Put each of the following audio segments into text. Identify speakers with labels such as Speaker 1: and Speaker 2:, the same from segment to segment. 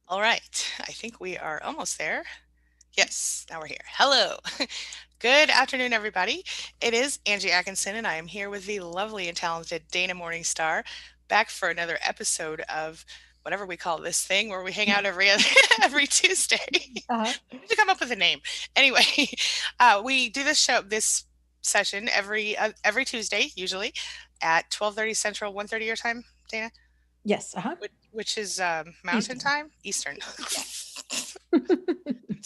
Speaker 1: All right. I think we are almost there. Yes, now we're here. Hello. Good afternoon, everybody. It is Angie Atkinson, and I am here with the lovely and talented Dana Morningstar, back for another episode of whatever we call this thing where we hang out every other, every Tuesday.
Speaker 2: Uh,
Speaker 1: We need to come up with a name. Anyway, we do this session every Tuesday, usually at 12:30 Central, 1:30 your time, Dana,
Speaker 2: yes.
Speaker 1: which is Mountain
Speaker 2: Eastern.
Speaker 1: Time, Eastern.
Speaker 2: Yeah.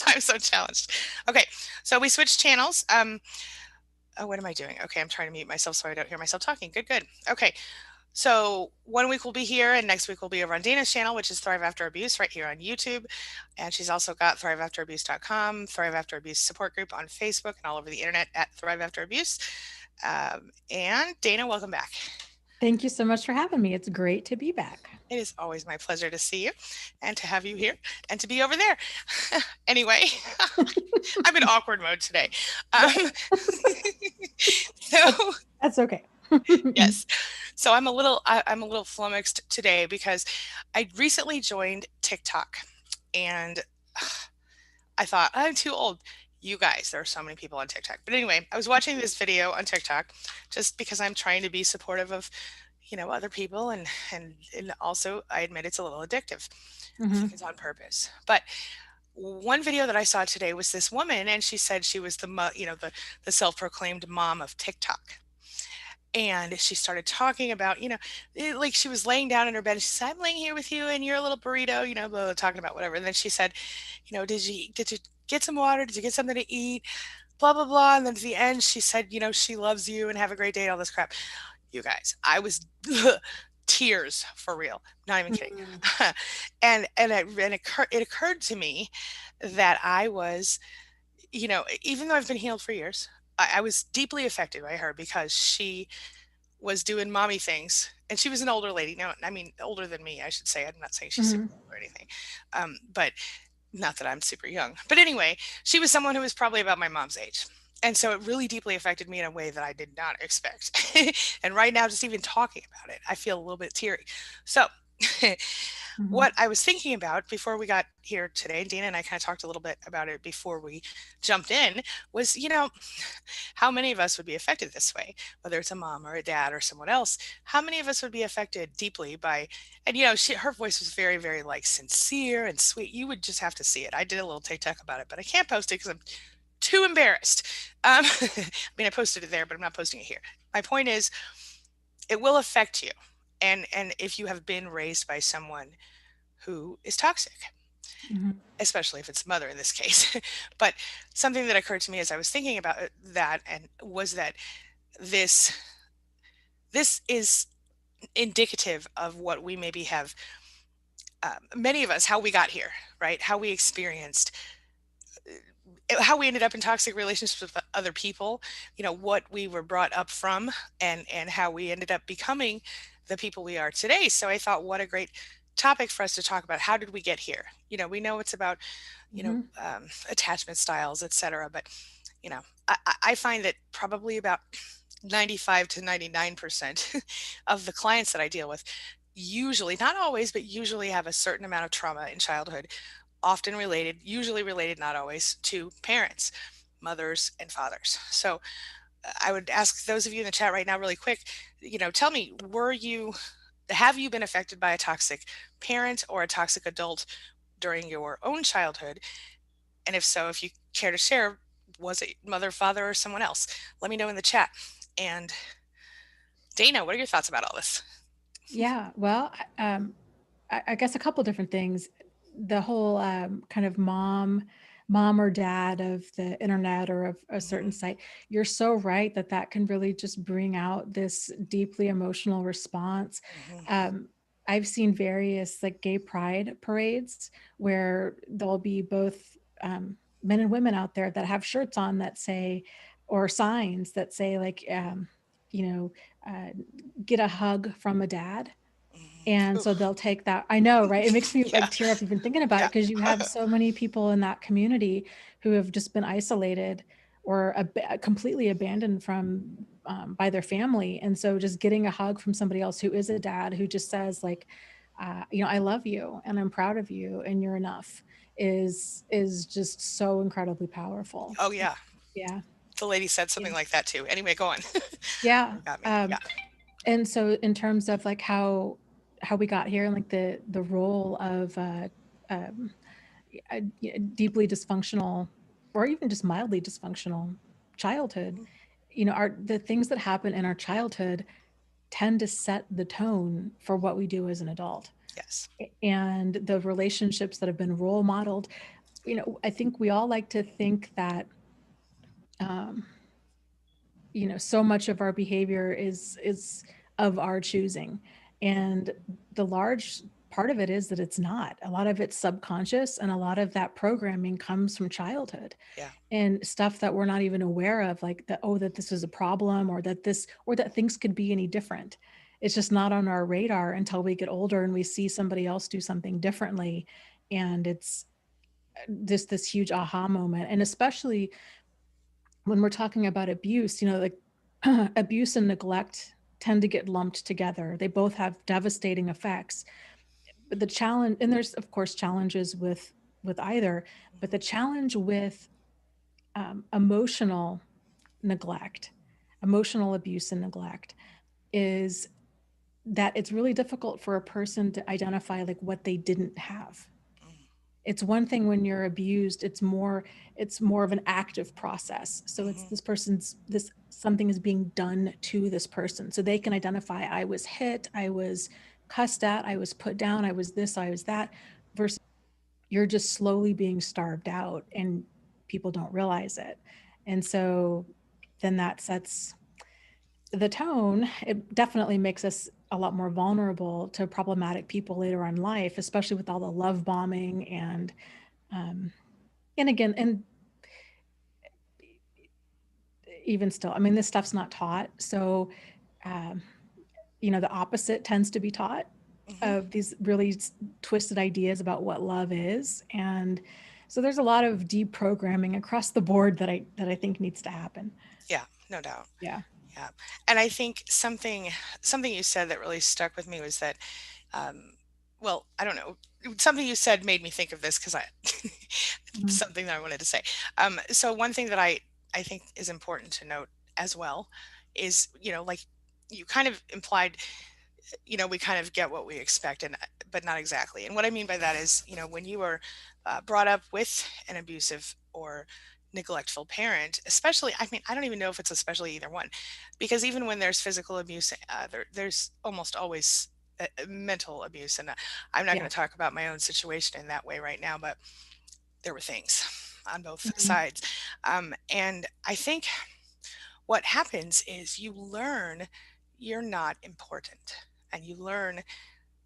Speaker 1: I'm so challenged. Okay, so we switched channels. Oh, what am I doing? Okay, I'm trying to mute myself so I don't hear myself talking. Good, good. Okay, so one week we'll be here, and next week we'll be over on Dana's channel, which is Thrive After Abuse, right here on YouTube. And she's also got thriveafterabuse.com, Thrive After Abuse support group on Facebook, and all over the internet at Thrive After Abuse. And Dana, welcome back.
Speaker 2: Thank you so much for having me. It's great to be back.
Speaker 1: It is always my pleasure to see you and to have you here and to be over there. Anyway, I'm in awkward mode today. Um, so
Speaker 2: That's okay.
Speaker 1: yes, so I'm a little flummoxed today because I recently joined TikTok, and I thought I'm too old. You guys, there are so many people on TikTok. But anyway, I was watching this video on TikTok just because I'm trying to be supportive of, other people, and also I admit it's a little addictive. I
Speaker 2: Hmm.
Speaker 1: think it's on purpose. But one video that I saw today was this woman, and she said she was the self-proclaimed mom of TikTok. And she started talking about, like she was laying down in her bed and she said, I'm laying here with you and you're a little burrito, blah, blah, talking about whatever. And then she said, did you get some water? Did you get something to eat? Blah, blah, blah. And then at the end, she said, she loves you and have a great day, all this crap. You guys, I was tears for real. Not even kidding.
Speaker 2: Hmm.
Speaker 1: It occurred to me that I was, even though I've been healed for years, I was deeply affected by her because she was doing mommy things, and she was an older lady. No, I mean older than me, I should say. I'm not saying she's super
Speaker 2: Hmm.
Speaker 1: old or anything, but not that I'm super young. But anyway, she was someone who was probably about my mom's age. And so it really deeply affected me in a way that I did not expect. And right now, just even talking about it, I feel a little bit teary. So,
Speaker 2: Hmm.
Speaker 1: what I was thinking about before we got here today, Dina and I kind of talked a little bit about it before we jumped in, was, how many of us would be affected this way, whether it's a mom or a dad or someone else? How many of us would be affected deeply by, and her voice was very, very like sincere and sweet. You would just have to see it. I did a little TikTok about it, but I can't post it because I'm too embarrassed. I mean, I posted it there, but I'm not posting it here. My point is, it will affect you. And if you have been raised by someone who is toxic,
Speaker 2: Hmm.
Speaker 1: especially if it's mother in this case. But something that occurred to me as I was thinking about that and was that this this is indicative of what we maybe have, many of us, how we got here, right? How we experienced, how we ended up in toxic relationships with other people, what we were brought up from, and how we ended up becoming the people we are today. So I thought, what a great topic for us to talk about. How did we get here? We know it's about,
Speaker 2: Hmm.
Speaker 1: attachment styles, etc. But I find that probably about 95 to 99% of the clients that I deal with usually, not always, but usually have a certain amount of trauma in childhood, often related, usually related, not always, to parents, mothers and fathers. So I would ask those of you in the chat right now, really quick, tell me, have you been affected by a toxic parent or a toxic adult during your own childhood? And if so, if you care to share, was it mother, father, or someone else? Let me know in the chat. And Dana, what are your thoughts about all this?
Speaker 2: Yeah. Well, I guess a couple different things. The whole kind of mom or dad of the internet or of a certain
Speaker 1: Mhm,
Speaker 2: site. You're so right that that can really just bring out this deeply emotional response.
Speaker 1: mhm,
Speaker 2: Um, I've seen various like gay pride parades where there'll be both men and women out there that have shirts on that say, or signs that say like, you know, uh, get a hug from a dad.
Speaker 1: mhm.
Speaker 2: And so
Speaker 1: Oof.
Speaker 2: they'll take that. I know, right? It makes me
Speaker 1: Yeah,
Speaker 2: like tear up even thinking about
Speaker 1: yeah.
Speaker 2: it because you have so many people in that community who have just been isolated or completely abandoned from by their family. And so just getting a hug from somebody else who is a dad who just says like, I love you and I'm proud of you and you're enough is just so incredibly powerful.
Speaker 1: Oh yeah,
Speaker 2: Yeah.
Speaker 1: the lady said
Speaker 2: Yeah.
Speaker 1: something like that too. Anyway, go on.
Speaker 2: Yeah.
Speaker 1: You got me. Yeah.
Speaker 2: And so in terms of like how we got here and like the role of um, deeply dysfunctional or even just mildly dysfunctional childhood,
Speaker 1: Mhm.
Speaker 2: our the things that happen in our childhood tend to set the tone for what we do as an adult.
Speaker 1: Yes.
Speaker 2: And the relationships that have been role modeled, I think we all like to think that um, so much of our behavior is of our choosing,
Speaker 1: Mhm.
Speaker 2: and the large part of it is that it's not. A lot of it's subconscious, and a lot of that programming comes from childhood
Speaker 1: Yeah.
Speaker 2: and stuff that we're not even aware of, like that, oh, that this is a problem, or that things could be any different. It's just not on our radar until we get older and we see somebody else do something differently, and it's just this huge aha moment. And especially when we're talking about abuse, like abuse and neglect tend to get lumped together. They both have devastating effects. But the challenge, and there's of course challenges with either, but
Speaker 1: Mhm.
Speaker 2: the challenge with emotional neglect, emotional abuse and neglect is that it's really difficult for a person to identify like what they didn't have.
Speaker 1: Mhm.
Speaker 2: It's one thing when you're abused, it's more of an active process. So it's
Speaker 1: Mhm.
Speaker 2: this person's this something is being done to this person, so they can identify, I was hit, I was cussed at, I was put down, I was this, I was that, versus you're just slowly being starved out and people don't realize it. And so then that sets the tone. It definitely makes us a lot more vulnerable to problematic people later on in life, especially with all the love bombing um, and again, and even still, I mean, this stuff's not taught. So, um, the opposite tends to be taught
Speaker 1: Mhm.
Speaker 2: of these really twisted ideas about what love is. And so there's a lot of deprogramming across the board that I think needs to happen.
Speaker 1: Yeah, no doubt.
Speaker 2: Yeah.
Speaker 1: Yeah. And I think something you said that really stuck with me was that um well, I don't know. Something you said made me think of this because I
Speaker 2: Mhm.
Speaker 1: something that I wanted to say. So one thing that I think is important to note as well is, like you kind of implied, we kind of get what we expect, and but not exactly. And what I mean by that is, when you were brought up with an abusive or neglectful parent, especially, I mean, I don't even know if it's especially either one, because even when there's physical abuse, there's almost always mental abuse. And I'm not
Speaker 2: Yeah.
Speaker 1: going to talk about my own situation in that way right now, but there were things on both
Speaker 2: Mhm.
Speaker 1: sides. And I think what happens is you learn you're not important, and you learn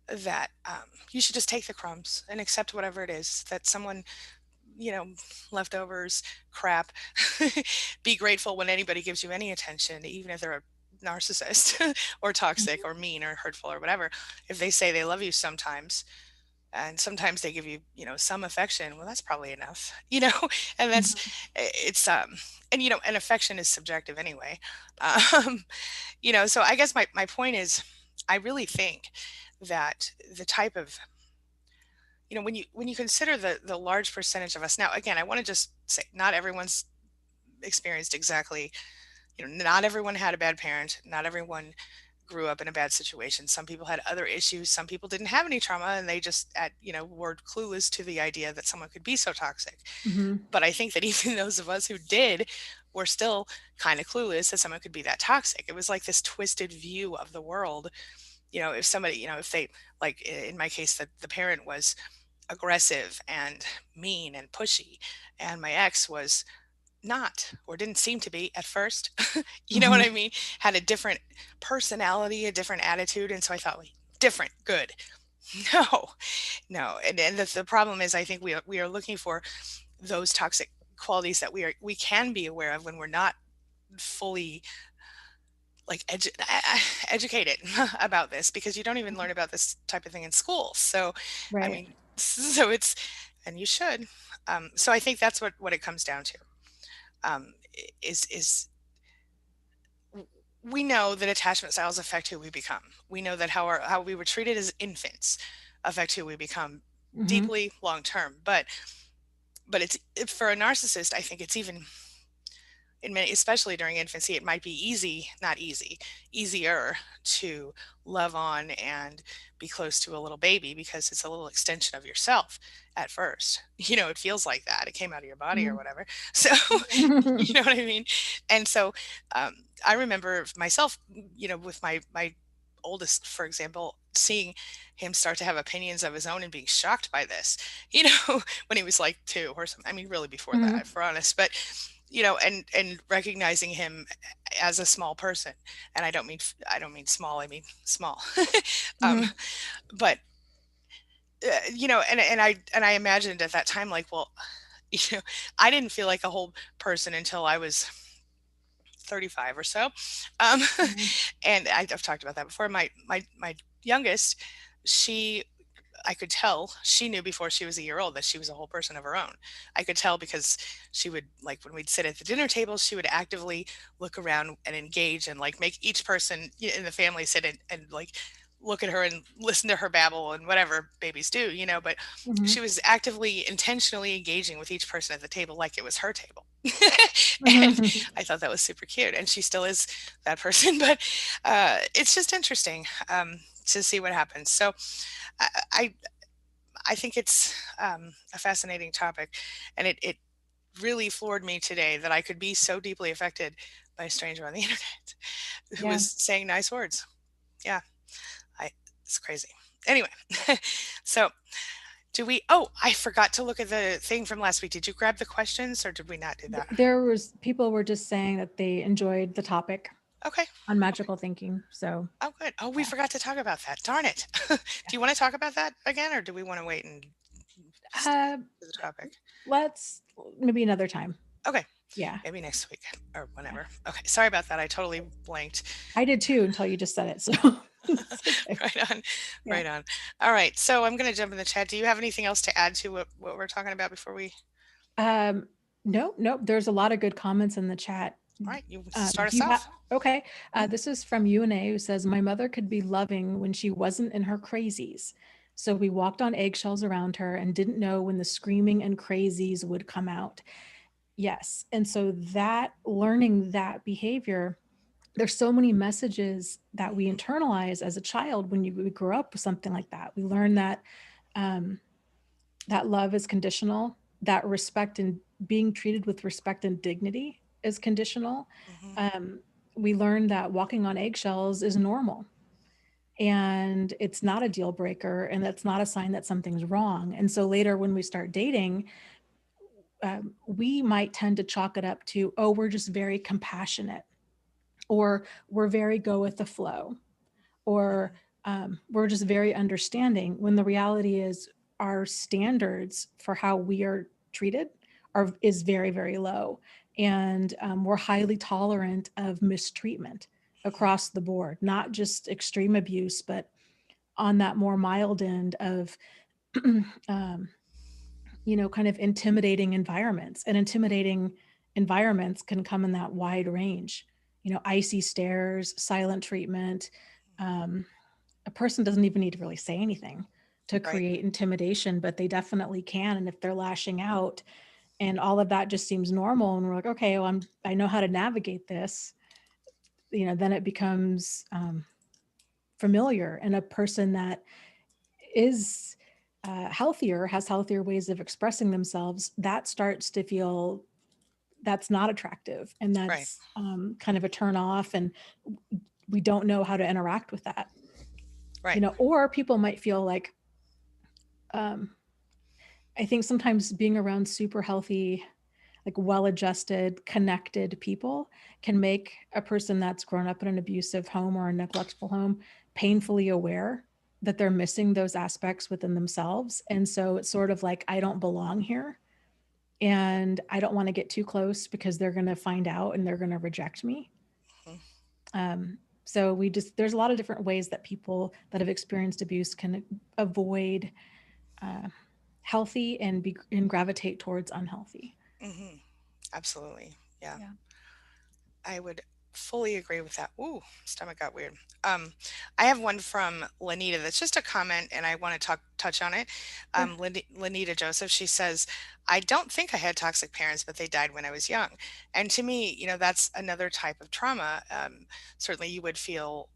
Speaker 1: that you should just take the crumbs and accept whatever it is that someone, you know, leftovers, crap. Be grateful when anybody gives you any attention, even if they're a narcissist or toxic
Speaker 2: Mhm.
Speaker 1: or mean or hurtful or whatever. If they say they love you sometimes, and sometimes they give you, some affection, well, that's probably enough, and that's
Speaker 2: Mhm.
Speaker 1: it's and and affection is subjective anyway. um so I guess my point is, I really think that the type of, when you consider the large percentage of us. Now again, I want to just say not everyone's experienced exactly, not everyone had a bad parent, not everyone grew up in a bad situation. Some people had other issues, some people didn't have any trauma, and they just were clueless to the idea that someone could be so toxic.
Speaker 2: Mhm.
Speaker 1: But I think that even those of us who did were still kind of clueless that someone could be that toxic. It was like this twisted view of the world. If somebody, if they, like in my case, that the parent was aggressive and mean and pushy, and my ex was not, or didn't seem to be at first. You know what
Speaker 2: Mhm.
Speaker 1: I mean? Had a different personality, a different attitude. And so I thought, "Wait, different, good." No, no. And the problem is, I think we are looking for those toxic qualities that we can be aware of when we're not fully like educated about this, because you don't even learn about this type of thing in school. So, I
Speaker 2: Right.
Speaker 1: mean, so it's, and you should. So I think that's what it comes down to. Is we know that attachment styles affect who we become. We know that how we were treated as infants affect who we become
Speaker 2: Mm-hmm.
Speaker 1: deeply long term. But for a narcissist, I think it's even in many, especially during infancy, it might be easy, not easy, easier to love on and be close to a little baby because it's a little extension of yourself at first. It feels like that. It came out of your body or whatever. So, you know what I mean? And so um, I remember myself, with my oldest, for example, seeing him start to have opinions of his own and being shocked by this, when he was like 2 or something. I mean, really before that,
Speaker 2: Mm-hmm.
Speaker 1: if we're honest, but and recognizing him as a small person. And I don't mean small, I mean small. um
Speaker 2: Mm-hmm.
Speaker 1: but and I imagined at that time, like, well, you know I didn't feel like a whole person until I was 35 or so. um and I've talked about that before. My youngest, she I could tell she knew before she was a year old that she was a whole person of her own. I could tell because she would, like, when we'd sit at the dinner table, she would actively look around and engage and like make each person in the family sit and like look at her and listen to her babble and whatever babies do. But
Speaker 2: Mm-hmm.
Speaker 1: she was actively, intentionally engaging with each person at the table like it was her table. And
Speaker 2: Mm-hmm.
Speaker 1: I thought that was super cute. And she still is that person. But it's just interesting to see what happens. So I, I I think it's a fascinating topic, and it really floored me today that I could be so deeply affected by a stranger on the internet who
Speaker 2: Yeah.
Speaker 1: was saying nice words. Yeah, I it's crazy. Anyway, so do we? Oh, I forgot to look at the thing from last week. Did you grab the questions, or did we not do that?
Speaker 2: There was people were just saying that they enjoyed the topic
Speaker 1: Okay.
Speaker 2: on
Speaker 1: Okay.
Speaker 2: magical thinking. So
Speaker 1: Oh, good. Oh, we
Speaker 2: yeah.
Speaker 1: forgot to talk about that. Darn it. Do you want to talk about that again, or do we want to wait and stick
Speaker 2: Uh,
Speaker 1: to the topic?
Speaker 2: let's maybe another time.
Speaker 1: Okay.
Speaker 2: Yeah.
Speaker 1: Maybe next week or
Speaker 2: Yeah.
Speaker 1: whenever. Okay, sorry about that. I totally blanked.
Speaker 2: I did too until you just said it. So it's okay.
Speaker 1: Right on,
Speaker 2: Yeah.
Speaker 1: right on. All right, so I'm gonna jump in the chat. Do you have anything else to add to what we're talking about before we?
Speaker 2: Um, no, no, there's a lot of good comments in the chat.
Speaker 1: All right, you start
Speaker 2: Do
Speaker 1: us
Speaker 2: you have,
Speaker 1: off.
Speaker 2: okay.
Speaker 1: Mhm.
Speaker 2: This is from UNA who says, my mother could be loving when she wasn't in her crazies. So we walked on eggshells around her and didn't know when the screaming and crazies would come out. Yes. And so that learning that behavior, there's so many messages that we
Speaker 1: Mhm.
Speaker 2: internalize as a child when we grow up with something like that. We learn that um, that love is conditional, that respect and being treated with respect and dignity is conditional.
Speaker 1: Mhm.
Speaker 2: Um, we learn that walking on eggshells is normal and it's not a deal breaker and that's not a sign that something's wrong. And so later when we start dating, we might tend to chalk it up to, oh, we're just very compassionate, or we're very go with the flow, or we're just very understanding, when the reality is our standards for how we are treated is very, very low. And we're highly tolerant of mistreatment across the board, not just extreme abuse, but on that more mild end of um, kind of intimidating environments. And intimidating environments can come in that wide range, icy stares, silent treatment. Um, a person doesn't even need to really say anything to
Speaker 1: Right.
Speaker 2: create intimidation, but they definitely can. And if they're lashing out and all of that just seems normal, and we're like, okay, well, I know how to navigate this, then it becomes familiar. And a person that is healthier, has healthier ways of expressing themselves, that starts to feel that's not attractive, and
Speaker 1: Right.
Speaker 2: that's kind of a turn off, and we don't know how to interact with that.
Speaker 1: Right.
Speaker 2: Or people might feel like, um, I think sometimes being around super healthy, like well-adjusted, connected people can make a person that's grown up in an abusive home or a neglectful home painfully aware that they're missing those aspects within themselves. And so it's sort of like, I don't belong here and I don't want to get too close because they're going to find out and they're going to reject me.
Speaker 1: Mhm.
Speaker 2: So there's a lot of different ways that people that have experienced abuse can avoid uh, healthy and gravitate towards unhealthy.
Speaker 1: Mhm. Absolutely. Yeah.
Speaker 2: Yeah.
Speaker 1: I would. fully agree with that. Ooh, stomach got weird. Um, I have one from Lanita that's just a comment, and I want to touch on it.
Speaker 2: Sure.
Speaker 1: Lanita Joseph, she says, "I don't think I had toxic parents, but they died when I was young." And to me, that's another type of trauma. Certainly, you would feel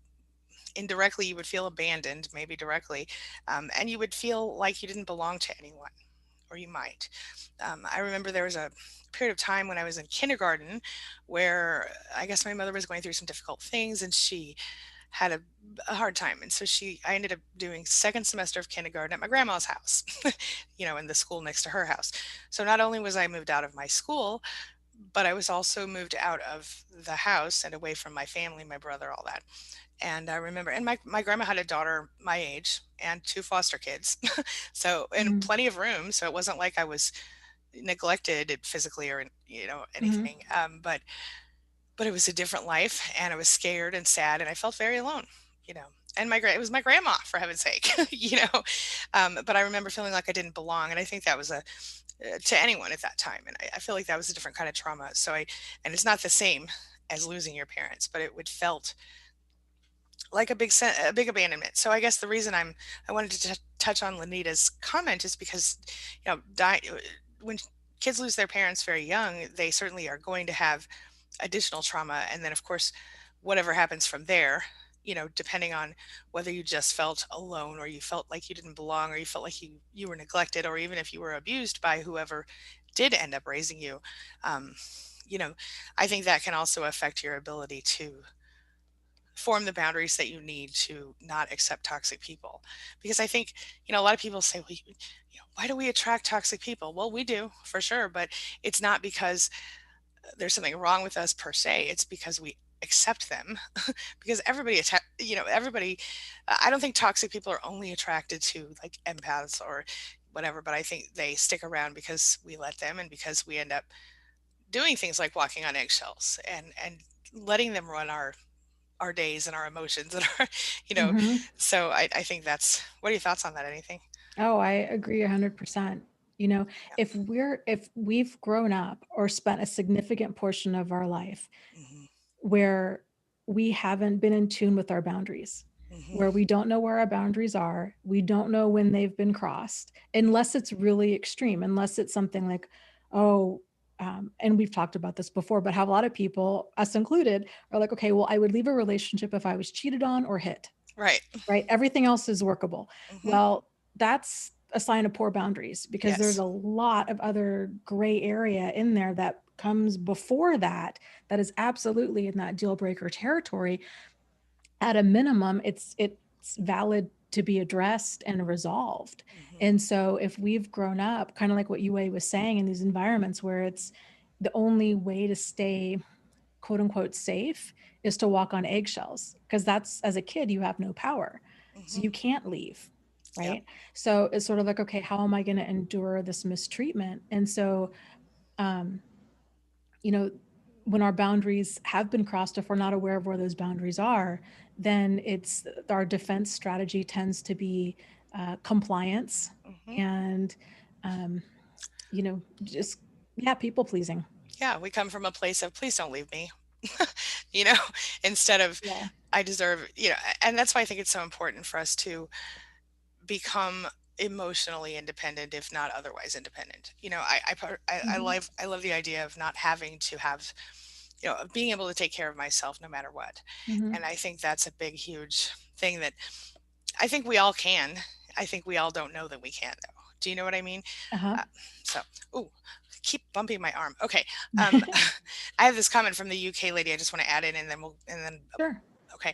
Speaker 1: indirectly, you would feel abandoned, maybe directly, and you would feel like you didn't belong to anyone, or you might. I remember there was a period of time when I was in kindergarten where I guess my mother was going through some difficult things and she had a hard time. And so I ended up doing second semester of kindergarten at my grandma's house, in the school next to her house. So not only was I moved out of my school, but I was also moved out of the house and away from my family, my brother, all that. And I remember, and my grandma had a daughter my age and two foster kids. So, and
Speaker 2: Mm-hmm.
Speaker 1: plenty of room. So it wasn't like I was neglected physically or
Speaker 2: Mm-hmm.
Speaker 1: anything. But it was a different life, and I was scared and sad, and I felt very alone. You know, and it was my grandma, for heaven's sake. But I remember feeling like I didn't belong, and I think that was a to anyone at that time, and I feel like that was a different kind of trauma. And it's not the same as losing your parents, but it would felt like a big abandonment. So I guess the reason I wanted to touch on Lanita's comment is because when kids lose their parents very young, they certainly are going to have additional trauma, and then of course whatever happens from there, depending on whether you just felt alone, or you felt like you didn't belong, or you felt like you were neglected, or even if you were abused by whoever did end up raising you. um, you know I think that can also affect your ability to form the boundaries that you need to not accept toxic people. Because I think, a lot of people say, well, why do we attract toxic people? Well, we do for sure, but it's not because there's something wrong with us per se. It's because we accept them. Because everybody, I don't think toxic people are only attracted to like empaths or whatever, but I think they stick around because we let them, and because we end up doing things like walking on eggshells and letting them run our days and our emotions and our you know
Speaker 2: Mm-hmm.
Speaker 1: so I think that's what are your thoughts on that? Anything?
Speaker 2: Oh, I agree 100%. You know,
Speaker 1: Yeah.
Speaker 2: if we've grown up or spent a significant portion of our life
Speaker 1: Hmm.
Speaker 2: where we haven't been in tune with our boundaries,
Speaker 1: Hmm.
Speaker 2: where we don't know where our boundaries are, we don't know when they've been crossed, unless it's really extreme, unless it's something like, oh, and we've talked about this before, but how a lot of people, us included, are like, okay, well, I would leave a relationship if I was cheated on or hit,
Speaker 1: Right.
Speaker 2: right? Everything else is workable.
Speaker 1: Hmm.
Speaker 2: Well, that's a sign of poor boundaries because there's
Speaker 1: Yes.
Speaker 2: a lot of other gray area in there that comes before that, that is absolutely in that deal breaker territory. At a minimum, it's valid to be addressed and resolved.
Speaker 1: Hmm.
Speaker 2: And so if we've grown up kind of like what Yue was saying, in these environments where it's the only way to stay quote unquote safe is to walk on eggshells, because that's, as a kid, you have no power, so
Speaker 1: Hmm.
Speaker 2: you can't leave,
Speaker 1: Yeah.
Speaker 2: right? So it's sort of like, okay, how am I going to endure this mistreatment? And so um you know when our boundaries have been crossed, if we're not aware of where those boundaries are, then it's our defense strategy tends to be compliance
Speaker 1: Hmm.
Speaker 2: and um just, yeah, people pleasing.
Speaker 1: Yeah, we come from a place of please don't leave me. you know Instead of
Speaker 2: Yeah.
Speaker 1: I deserve, and that's why I think it's so important for us to become emotionally independent, if not otherwise independent.
Speaker 2: Hmm.
Speaker 1: I love the idea of not having to have, of being able to take care of myself no matter what.
Speaker 2: Hmm.
Speaker 1: And I think that's a big, huge thing that I think we all can. I think we all don't know that we can, though. Do you know what I mean?
Speaker 2: Uh-huh.
Speaker 1: Uh, so, ooh, keep bumping my arm. Okay. Um, I have this comment from the UK lady. I just want to add in, and then
Speaker 2: Sure.
Speaker 1: okay,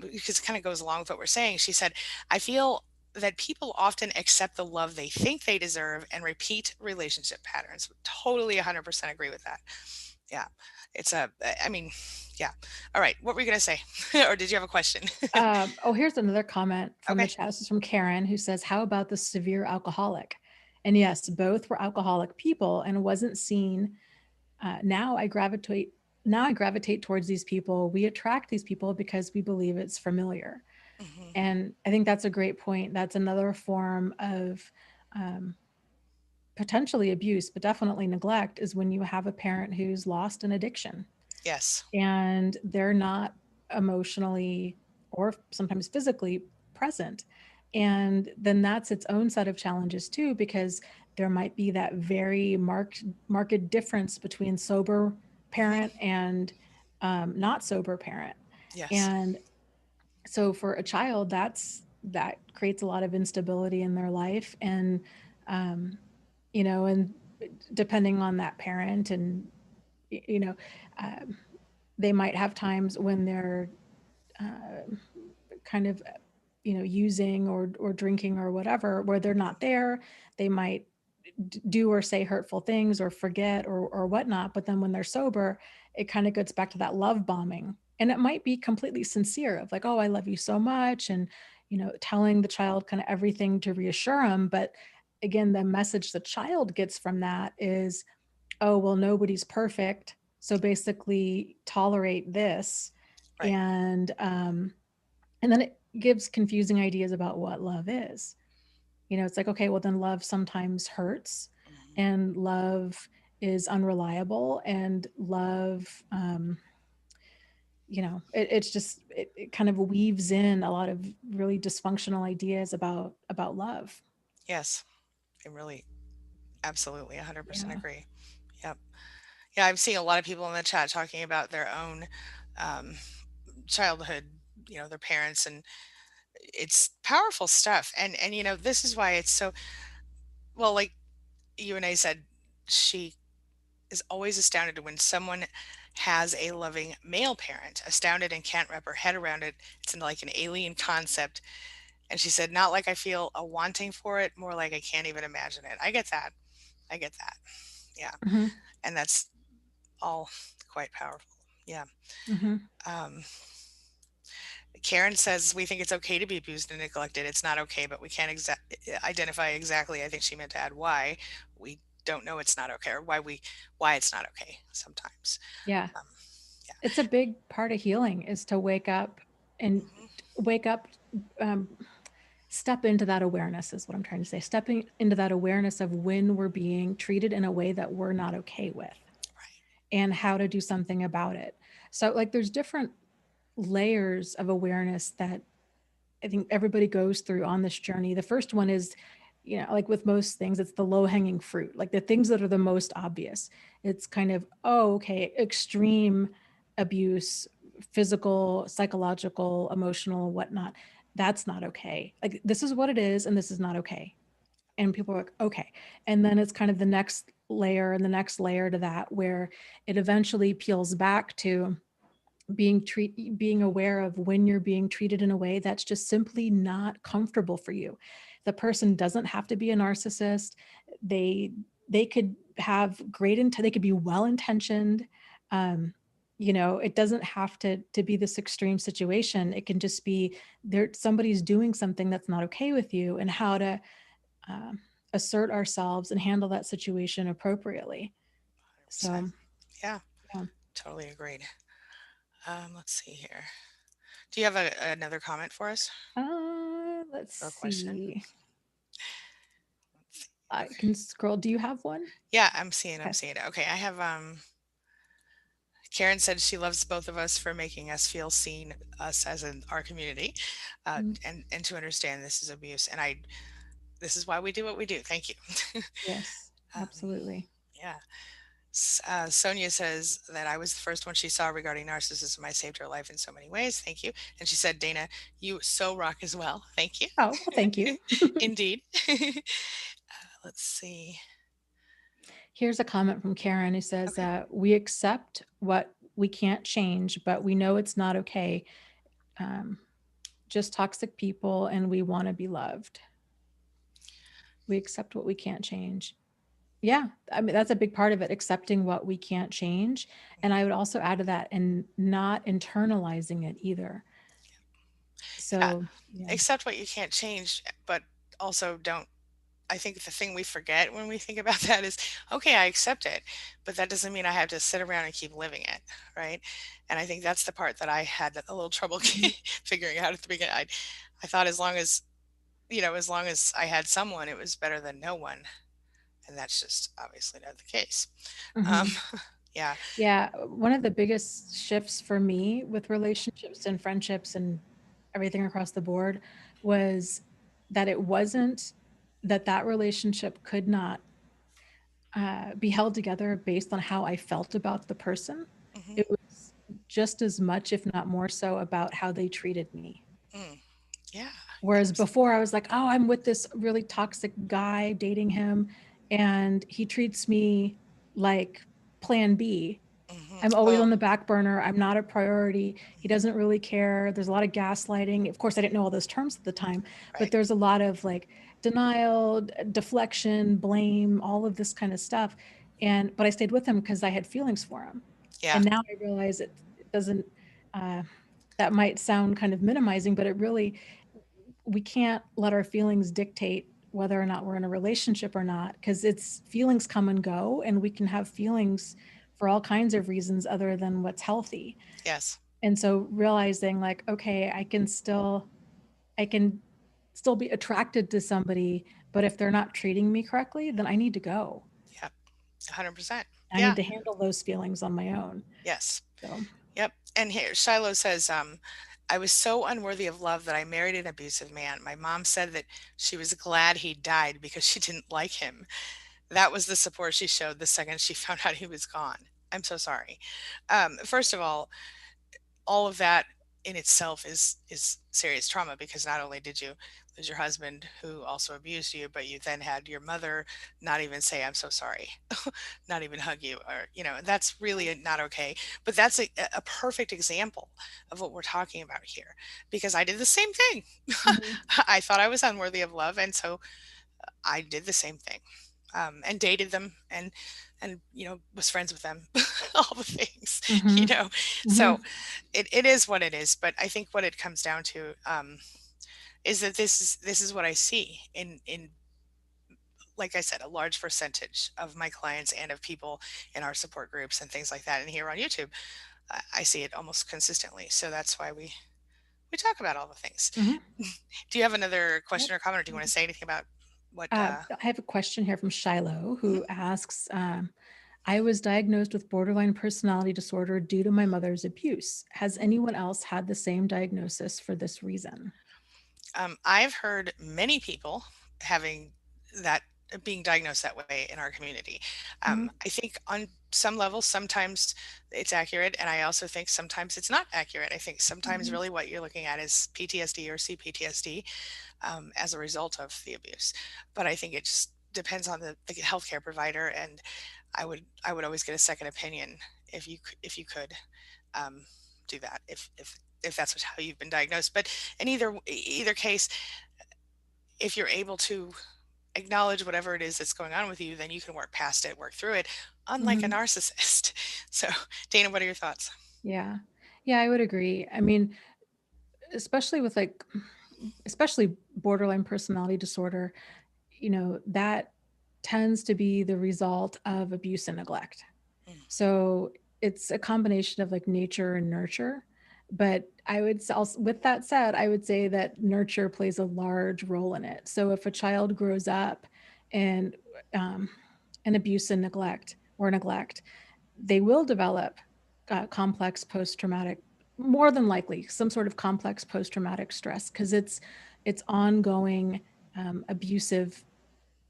Speaker 1: because it kind of goes along with what we're saying. She said, "I feel that people often accept the love they think they deserve and repeat relationship patterns." Totally, 100% agree with that. Yeah, I mean, yeah. All right, what were you gonna say, or did you have a question?
Speaker 2: Oh, here's another comment from the
Speaker 1: Okay.
Speaker 2: chat. This is from Karen, who says, "How about the severe alcoholic?" And yes, both were alcoholic people and wasn't seen. Now I gravitate. Now I gravitate towards these people. We attract these people because we believe it's familiar.
Speaker 1: Hmm.
Speaker 2: And I think that's a great point. That's another form of um, potentially abuse, but definitely neglect, is when you have a parent who's lost an addiction.
Speaker 1: Yes.
Speaker 2: and they're not emotionally or sometimes physically present. And then that's its own set of challenges too, because there might be that very marked difference between sober parent
Speaker 1: Hmm.
Speaker 2: and not sober parent.
Speaker 1: Yes.
Speaker 2: And so for a child, that creates a lot of instability in their life. And um, and depending on that parent, and you know um, they might have times when they're uh, kind of using or drinking or whatever, where they're not there. They might do or say hurtful things or forget or whatnot. But then when they're sober, it kind of goes back to that love bombing. And it might be completely sincere of like, oh, I love you so much. And, telling the child kind of everything to reassure them. But again, the message the child gets from that is, oh, well, nobody's perfect. So basically tolerate this.
Speaker 1: Right.
Speaker 2: And then it gives confusing ideas about what love is. It's like, okay, well, then love sometimes hurts,
Speaker 1: Hmm.
Speaker 2: and love is unreliable, and love, it's just, it kind of weaves in a lot of really dysfunctional ideas about love.
Speaker 1: Yes. I really, absolutely, 100%
Speaker 2: Yeah.
Speaker 1: agree. Yep. Yeah, I'm seeing a lot of people in the chat talking about their own um, childhood, their parents, and it's powerful stuff. And this is why it's so well. Like you and I said, she is always astounded when someone has a loving male parent, astounded and can't wrap her head around it. It's like an alien concept. And she said, not like I feel a wanting for it, more like I can't even imagine it. I get that. I get that. Yeah.
Speaker 2: Hmm.
Speaker 1: And that's all quite powerful. Yeah.
Speaker 2: Hmm.
Speaker 1: Um, Karen says we think it's okay to be abused and neglected. It's not okay, but we can't identify exactly. I think she meant to add why we don't know it's not okay, or why it's not okay sometimes.
Speaker 2: Yeah.
Speaker 1: Um, yeah.
Speaker 2: It's a big part of healing, is to and
Speaker 1: Hmm.
Speaker 2: wake up, um, step into that awareness, is what I'm trying to say. Stepping into that awareness of when we're being treated in a way that we're not okay with,
Speaker 1: Right.
Speaker 2: and how to do something about it. So, like, there's different layers of awareness that I think everybody goes through on this journey. The first one is, like with most things, it's the low hanging fruit, like the things that are the most obvious. It's kind of, oh, okay, extreme abuse, physical, psychological, emotional, whatnot. That's not okay. Like, this is what it is, and this is not okay. And people are like, okay. And then it's kind of the next layer and the next layer to that, where it eventually peels back to being aware of when you're being treated in a way that's just simply not comfortable for you. The person doesn't have to be a narcissist. They could have they could be well intentioned. um it doesn't have to be this extreme situation. It can just be there, somebody's doing something that's not okay with you, and how to um, assert ourselves and handle that situation appropriately.
Speaker 1: 100%.
Speaker 2: So
Speaker 1: Yeah,
Speaker 2: yeah.
Speaker 1: totally agreed. Let's see here. Do you have another comment for us
Speaker 2: Let's
Speaker 1: or a question?
Speaker 2: see.
Speaker 1: Let's see.
Speaker 2: I
Speaker 1: Okay.
Speaker 2: can scroll. Do you have one?
Speaker 1: Yeah, I'm
Speaker 2: Okay.
Speaker 1: seeing it. Okay, I have Karen said she loves both of us for making us feel seen, us as in our community,
Speaker 2: Mm,
Speaker 1: and to understand this is abuse. And this is why we do what we do. Thank you.
Speaker 2: yes,
Speaker 1: um,
Speaker 2: absolutely.
Speaker 1: yeah. Sonia says that I was the first one she saw regarding narcissism. I saved her life in so many ways. Thank you. And she said, Dana, you so rock as well. Thank you.
Speaker 2: Oh, well, thank you.
Speaker 1: Indeed. Let's see.
Speaker 2: Here's a comment from Karen who says,
Speaker 1: Okay.
Speaker 2: we accept what we can't change, but we know it's not okay. Um, just toxic people, and we want to be loved. We accept what we can't change. Yeah, I mean, that's a big part of it, accepting what we can't change. And I would also add to that, and not internalizing it either.
Speaker 1: Yeah.
Speaker 2: So, yeah.
Speaker 1: Accept what you can't change, but also don't. I think the thing we forget when we think about that is, okay, I accept it, but that doesn't mean I have to sit around and keep living it, right? And I think that's the part that I had a little trouble
Speaker 2: Mhm.
Speaker 1: figuring out at the beginning. I thought as long as I had someone, it was better than no one, and that's just obviously not the case. Um,
Speaker 2: Mhm.
Speaker 1: Yeah.
Speaker 2: Yeah, one of the biggest shifts for me with relationships and friendships and everything across the board was that it wasn't that that relationship could not be held together based on how I felt about the person.
Speaker 1: Hmm.
Speaker 2: It was just as much, if not more so, about how they treated me.
Speaker 1: Mm. Yeah.
Speaker 2: Whereas
Speaker 1: Abs-.
Speaker 2: before I was like, oh, I'm with this really toxic guy dating him, and he treats me like plan B.
Speaker 1: Hmm.
Speaker 2: I'm always
Speaker 1: Oh,
Speaker 2: on the back burner. I'm not a priority. He doesn't really care. There's a lot of gaslighting. Of course, I didn't know all those terms at the time, but
Speaker 1: right.
Speaker 2: there's a lot of like denial, deflection, blame, all of this kind of stuff. But I stayed with him because I had feelings for him.
Speaker 1: Yeah.
Speaker 2: And now I realize it doesn't, uh, that might sound kind of minimizing, but it really, we can't let our feelings dictate whether or not we're in a relationship or not, because it's feelings come and go, and we can have feelings for all kinds of reasons other than what's healthy.
Speaker 1: Yes.
Speaker 2: And so realizing like, okay, I can still be attracted to somebody, but if they're not treating me correctly, then I need to go.
Speaker 1: Yep. 100%.
Speaker 2: I need
Speaker 1: Yeah.
Speaker 2: to handle those feelings on my own.
Speaker 1: Yes.
Speaker 2: So,
Speaker 1: Yep. And here, Shiloh says, I was so unworthy of love that I married an abusive man. My mom said that she was glad he died because she didn't like him. That was the support she showed the second she found out he was gone. I'm so sorry. First of all of that in itself is serious trauma, because not only did you lose your husband who also abused you, but you then had your mother not even say I'm so sorry, not even hug you, or that's really not okay. But that's a perfect example of what we're talking about here, because I did the same thing.
Speaker 2: mhm,
Speaker 1: I thought I was unworthy of love, and so I did the same thing, and dated them, and was friends with them, all the things, you
Speaker 2: mhm,
Speaker 1: know. So
Speaker 2: mhm,
Speaker 1: it is what it is. But I think what it comes down to, is that this is what I see in, like I said, a large percentage of my clients and of people in our support groups and things like that, and here on YouTube. I see it almost consistently. So that's why we talk about all the things.
Speaker 2: mhm.
Speaker 1: Do you have another
Speaker 2: Yep.
Speaker 1: question or comment, or do you want to say anything about what?
Speaker 2: I have a question here from Shiloh
Speaker 1: Mhm.
Speaker 2: who asks, I was diagnosed with borderline personality disorder due to my mother's abuse. Has anyone else had the same diagnosis for this reason?
Speaker 1: I've heard many people having that, being diagnosed that way in our community.
Speaker 2: Mhm,
Speaker 1: I think on some levels, sometimes it's accurate, and I also think sometimes it's not accurate. I think sometimes
Speaker 2: mhm,
Speaker 1: really what you're looking at is PTSD or CPTSD, as a result of the abuse. But I think it just depends on the healthcare provider, and I would always get a second opinion if you could, um, do that, if that's how you've been diagnosed. But in either case, if you're able to acknowledge whatever it is that's going on with you, then you can work past it, work through it, unlike a
Speaker 2: mhm.
Speaker 1: narcissist. So, Dana, what are your thoughts?
Speaker 2: Yeah. Yeah, I would agree. I mean, especially with like, especially borderline personality disorder, that tends to be the result of abuse and neglect.
Speaker 1: Mm,
Speaker 2: So it's a combination of like nature and nurture. But also, with that said, I would say that nurture plays a large role in it. So if a child grows up and um, in abuse and neglect, they will develop complex post traumatic, more than likely, some sort of complex post traumatic stress because it's ongoing abusive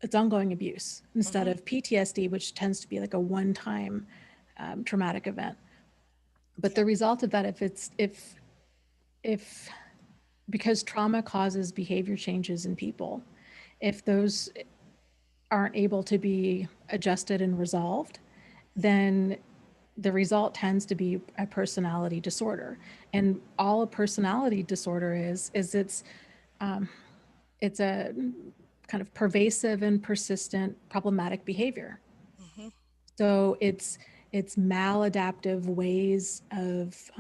Speaker 2: it's ongoing abuse instead
Speaker 1: mhm,
Speaker 2: of PTSD, which tends to be like a one time traumatic event. But
Speaker 1: yeah,
Speaker 2: the result of that, if because trauma causes behavior changes in people, if those aren't able to be adjusted and resolved, then the result tends to be a personality disorder. And all a personality disorder is um, it's a kind of pervasive and persistent problematic behavior.
Speaker 1: mhm,
Speaker 2: So it's maladaptive ways of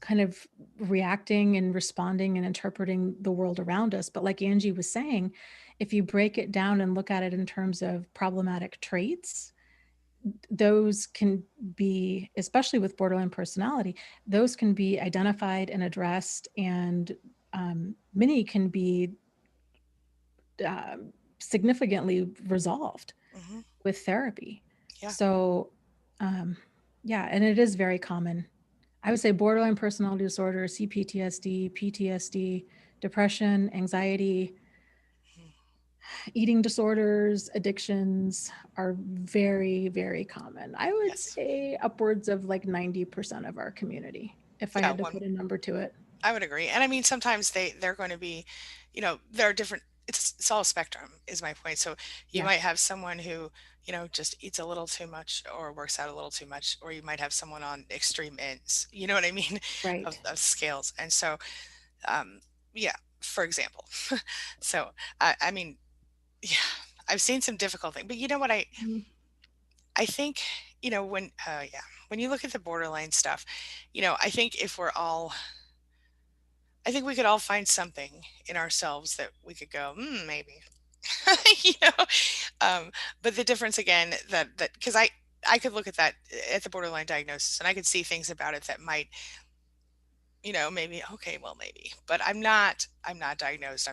Speaker 2: kind of reacting and responding and interpreting the world around us. But like Angie was saying, if you break it down and look at it in terms of problematic traits, those can be, especially with borderline personality, those can be identified and addressed, and many can be significantly resolved
Speaker 1: mhm,
Speaker 2: with therapy.
Speaker 1: yeah,
Speaker 2: So Um, yeah, and it is very common. I would say borderline personality disorder, CPTSD, PTSD, depression, anxiety,
Speaker 1: Mhm.
Speaker 2: eating disorders, addictions are very, very common. I would
Speaker 1: Yes.
Speaker 2: say upwards of like 90% of our community, if I
Speaker 1: Yeah,
Speaker 2: had to put a number to it.
Speaker 1: I would agree. And I mean, sometimes they're going to be, there are different. It's all a spectrum, is my point. So you
Speaker 2: Yeah,
Speaker 1: might have someone who, just eats a little too much or works out a little too much, or you might have someone on extreme ends. You know what I mean? Of,
Speaker 2: right.
Speaker 1: of scales. And so, um, yeah, for example. So I mean, yeah, I've seen some difficult things, but you know what
Speaker 2: Mhm.
Speaker 1: I think, yeah, when you look at the borderline stuff, I think if we're all I think we could all find something in ourselves that we could go, maybe, you know. But the difference again that because I could look at that at the borderline diagnosis and I could see things about it that might, maybe okay, well maybe, but I'm not diagnosed.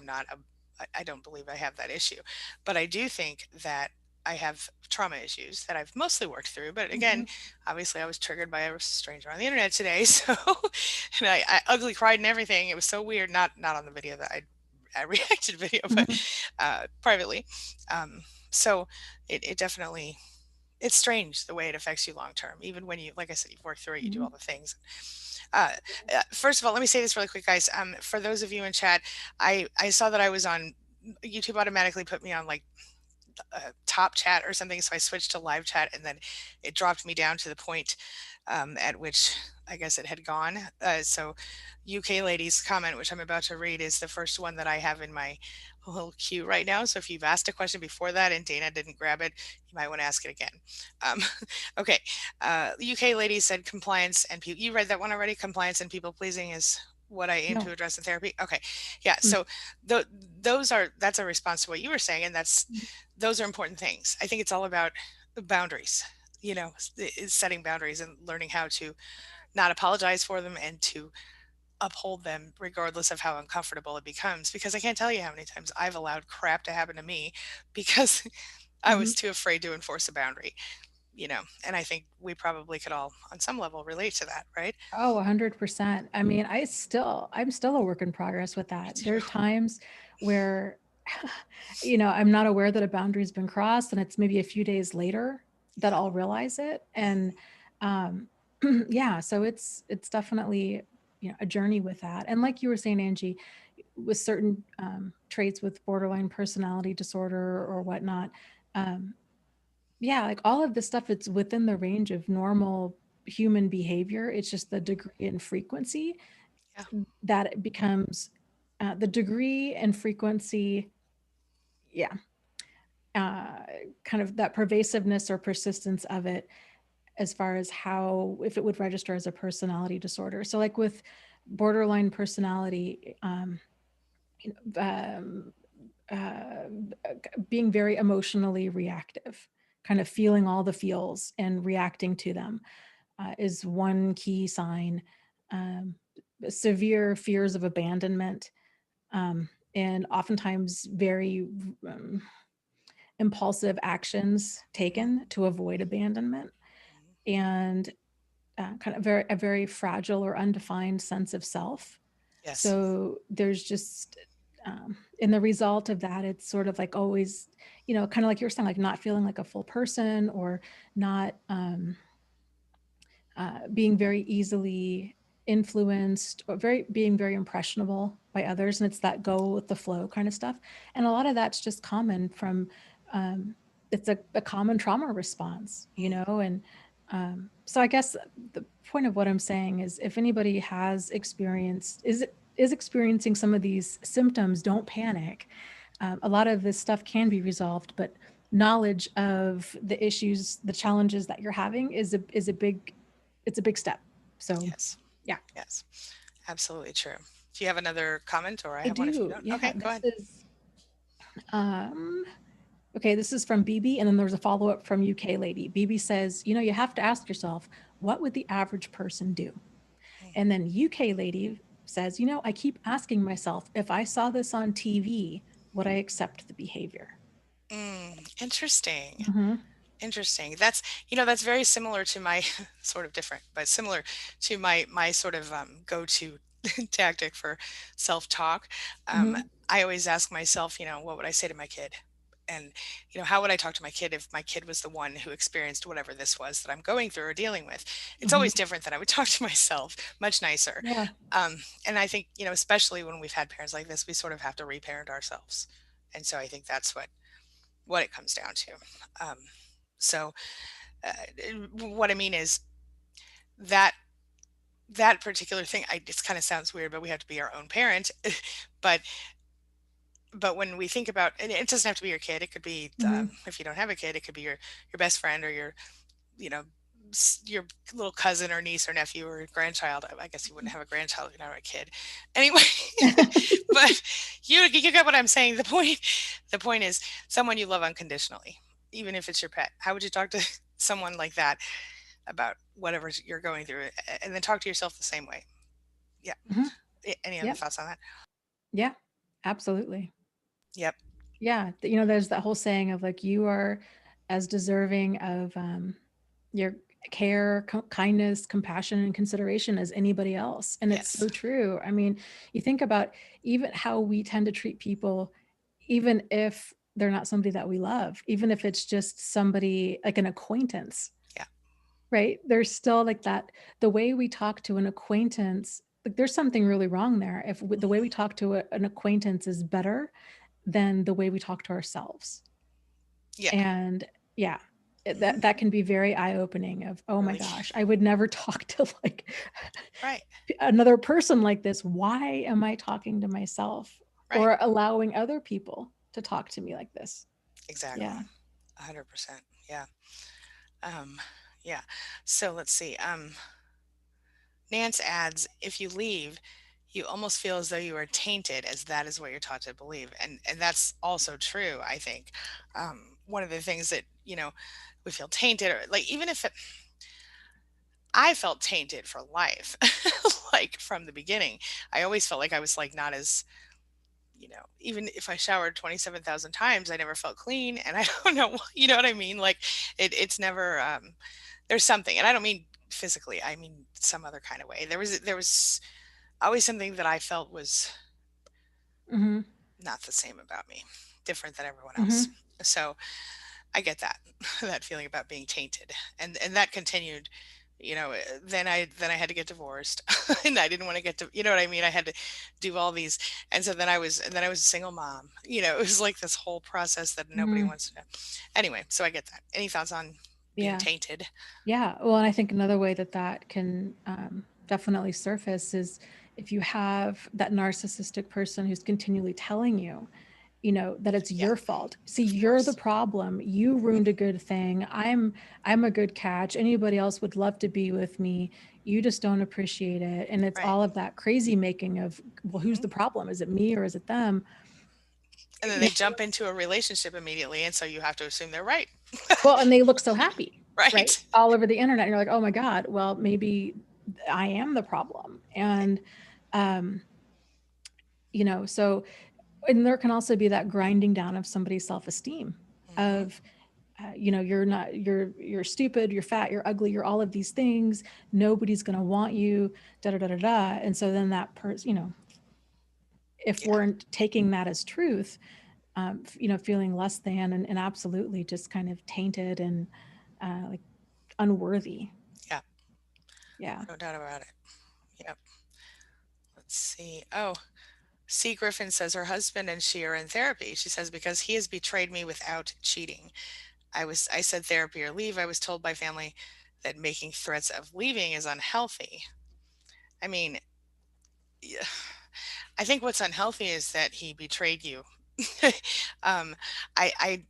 Speaker 1: I don't believe I have that issue, but I do think that I have trauma issues that I've mostly worked through. But again,
Speaker 2: Mhm.
Speaker 1: obviously, I was triggered by a stranger on the internet today, so and I ugly cried and everything. It was so weird. Not on the video that I reacted video, but
Speaker 2: Mhm.
Speaker 1: privately. So it definitely it's strange the way it affects you long term. Even when you, like I said, you've worked through it, you do
Speaker 2: Mhm.
Speaker 1: all the things. Uh, First of all, let me say this really quick, guys. For those of you in chat, I saw that I was on YouTube. Automatically put me on like top chat or something, so I switched to live chat, and then it dropped me down to the point at which I guess it had gone. So, UK lady's comment, which I'm about to read, is the first one that I have in my little queue right now. So if you've asked a question before that and Dana didn't grab it, you might want to ask it again. Um, okay, UK lady said compliance and you read that one already. Compliance and people pleasing is what I aim to
Speaker 2: No.
Speaker 1: address in therapy. Okay, yeah.
Speaker 2: Mm.
Speaker 1: So that's a response to what you were saying, and those are important things. I think it's all about boundaries. Is setting boundaries and learning how to not apologize for them and to uphold them regardless of how uncomfortable it becomes. Because I can't tell you how many times I've allowed crap to happen to me because I
Speaker 2: Mhm.
Speaker 1: was too afraid to enforce a boundary, and I think we probably could all, on some level, relate to that, right?
Speaker 2: Oh, 100%. I mean, I'm still a work in progress with
Speaker 1: Me
Speaker 2: that.
Speaker 1: too.
Speaker 2: There's times where, I'm not aware that a boundary's been crossed, and it's maybe a few days later that
Speaker 1: Yeah.
Speaker 2: I'll realize it. And um, yeah, so it's definitely, a journey with that. And like you were saying, Angie, with certain traits with borderline personality disorder or whatnot, um, yeah, like all of this stuff, it's within the range of normal human behavior. It's just the degree and frequency
Speaker 1: Yeah.
Speaker 2: that it becomes the degree and frequency, yeah, uh, kind of that pervasiveness or persistence of it as far as how, if it would register as a personality disorder. So, like with borderline personality, you know, uh, being very emotionally reactive, kind of feeling all the feels and reacting to them is one key sign. Um, Severe fears of abandonment, and oftentimes very um, impulsive actions
Speaker 1: Mhm.
Speaker 2: taken to avoid abandonment,
Speaker 1: Mhm.
Speaker 2: and kind of a very fragile or undefined sense of self.
Speaker 1: Yes.
Speaker 2: So there's just, in the result of that, it's sort of like always, kind of like you're saying, like not feeling like a full person, or not being very easily influenced, or being very impressionable by others. And it's that go with the flow kind of stuff. And a lot of that's just common from, um, it's a common trauma response,
Speaker 1: Mm.
Speaker 2: and so I guess the point of what I'm saying is, if anybody has experienced is experiencing some of these symptoms, don't panic. A lot of this stuff can be resolved, but knowledge of the issues, the challenges that you're having is a big, it's a big step. So,
Speaker 1: Yes.
Speaker 2: yeah,
Speaker 1: Yes. Absolutely true. Do you have another comment, or I
Speaker 2: I
Speaker 1: have one if you
Speaker 2: do.
Speaker 1: don't?
Speaker 2: Yeah,
Speaker 1: Okay, go
Speaker 2: this
Speaker 1: ahead.
Speaker 2: is um okay, this is from BB, and then there's a follow-up from UK lady. BB says, you have to ask yourself, what would the average person do? And then UK lady says, I keep asking myself, if I saw this on TV, would I accept the behavior?
Speaker 1: Interesting.
Speaker 2: Mm-hmm.
Speaker 1: Interesting. That's, that's very similar to my sort of different, but similar to my sort of go-to tactic for self-talk. Um,
Speaker 2: Hmm.
Speaker 1: I always ask myself, what would I say to my kid? And, how would I talk to my kid if my kid was the one who experienced whatever this was that I'm going through or dealing with? It's
Speaker 2: Hmm.
Speaker 1: always different than I would talk to myself, much nicer.
Speaker 2: Yeah.
Speaker 1: And I think, especially when we've had parents like this, we sort of have to reparent ourselves. And so I think that's what it comes down to. Um, so uh, what I mean is that that particular thing, it kind of sounds weird, but we have to be our own parent. but but when we think about, and it doesn't have to be your kid, it could be
Speaker 2: Hmm.
Speaker 1: if you don't have a kid, it could be your best friend or you know your little cousin or niece or nephew or grandchild. I guess you wouldn't have a grandchild if you don't have a kid, anyway. But you get what I'm saying. The point is someone you love unconditionally, even if it's your pet. How would you talk to someone like that about whatever you're going through, and then talk to yourself the same way? Yeah.
Speaker 2: Hmm.
Speaker 1: Any other
Speaker 2: Yep.
Speaker 1: thoughts on that?
Speaker 2: Yeah, absolutely.
Speaker 1: Yep.
Speaker 2: Yeah, there's that whole saying of like you are as deserving of your care, kindness, compassion, and consideration as anybody else. And it's
Speaker 1: Yes.
Speaker 2: so true. I mean, you think about even how we tend to treat people, even if they're not somebody that we love, even if it's just somebody like an acquaintance,
Speaker 1: Yeah.
Speaker 2: right? There's still like that, the way we talk to an acquaintance, like there's something really wrong there. If the way we
Speaker 1: Hmm.
Speaker 2: talk to an acquaintance is better than the way we talk to ourselves.
Speaker 1: Yeah.
Speaker 2: And yeah,
Speaker 1: Hmm.
Speaker 2: that can be very eye-opening of, oh my
Speaker 1: Really.
Speaker 2: gosh, I would never talk to like
Speaker 1: Right.
Speaker 2: another person like this. Why am I talking to myself
Speaker 1: Right.
Speaker 2: or allowing other people to talk to me like this?
Speaker 1: Exactly.
Speaker 2: Yeah.
Speaker 1: 100%. Yeah. Um, yeah. So let's see. Nance adds, if you leave, you almost feel as though you are tainted, as that is what you're taught to believe. And that's also true, I think. One of the things that, we feel tainted, or like, even if I felt tainted for life, like from the beginning, I always felt like I was like not as, even if I showered 27,000 times, I never felt clean. And I don't know, you know what I mean? Like it's never, there's something, and I don't mean physically, I mean some other kind of way. There was always something that I felt was
Speaker 2: Hmm.
Speaker 1: not the same about me, different than everyone else.
Speaker 2: Hmm.
Speaker 1: So I get that that feeling about being tainted, and that continued. Then I had to get divorced, and I didn't want to get to, you know what I mean. I had to do all these, and so then I was a single mom. It was like this whole process that nobody
Speaker 2: Hmm.
Speaker 1: wants to know. Anyway, so I get that. Any thoughts on being
Speaker 2: Yeah.
Speaker 1: tainted?
Speaker 2: Yeah. Well, and I think another way that that can definitely surface is if you have that narcissistic person who's continually telling you, that it's
Speaker 1: Yeah,
Speaker 2: your fault. See,
Speaker 1: of
Speaker 2: you're the
Speaker 1: course.
Speaker 2: problem. You ruined a good thing. I'm a good catch. Anybody else would love to be with me. You just don't appreciate it. And it's
Speaker 1: Right.
Speaker 2: all of that crazy making of, well, who's
Speaker 1: Hmm.
Speaker 2: the problem? Is it me or is it them?
Speaker 1: And then
Speaker 2: Yeah.
Speaker 1: they jump into a relationship immediately, and so you have to assume they're right.
Speaker 2: Well, and they look so happy, right?
Speaker 1: Right.
Speaker 2: All over the internet. And you're like, oh my God, well, maybe I am the problem.
Speaker 1: Right.
Speaker 2: And um, so and there can also be that grinding down of somebody's self-esteem
Speaker 1: Hmm.
Speaker 2: of you're not, you're stupid, you're fat, you're ugly, you're all of these things, nobody's going to want you, da da da da da. And so then that person, if
Speaker 1: Yeah.
Speaker 2: we're taking that as truth, feeling less than and absolutely just kind of tainted and like unworthy.
Speaker 1: Yeah.
Speaker 2: Yeah.
Speaker 1: No doubt about it. Yep. Let's see. Oh, C. Griffin says her husband and she are in therapy. She says, because he has betrayed me without cheating. I said therapy or leave. I was told by family that making threats of leaving is unhealthy. I mean, yeah, I think what's unhealthy is that he betrayed you. um, I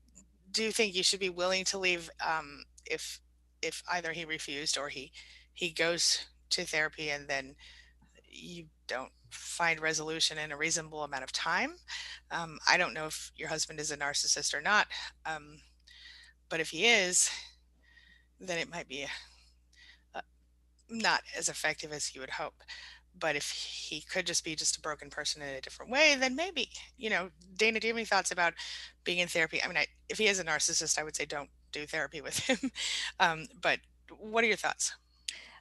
Speaker 1: do think you should be willing to leave, if either he refused or he goes to therapy and then you don't find resolution in a reasonable amount of time. I don't know if your husband is a narcissist or not, um, but if he is, then it might be not as effective as you would hope. But if he could just be just a broken person in a different way, then maybe, Dana, do you have any thoughts about being in therapy? I mean, if he is a narcissist, I would say do therapy with him. But what are your thoughts?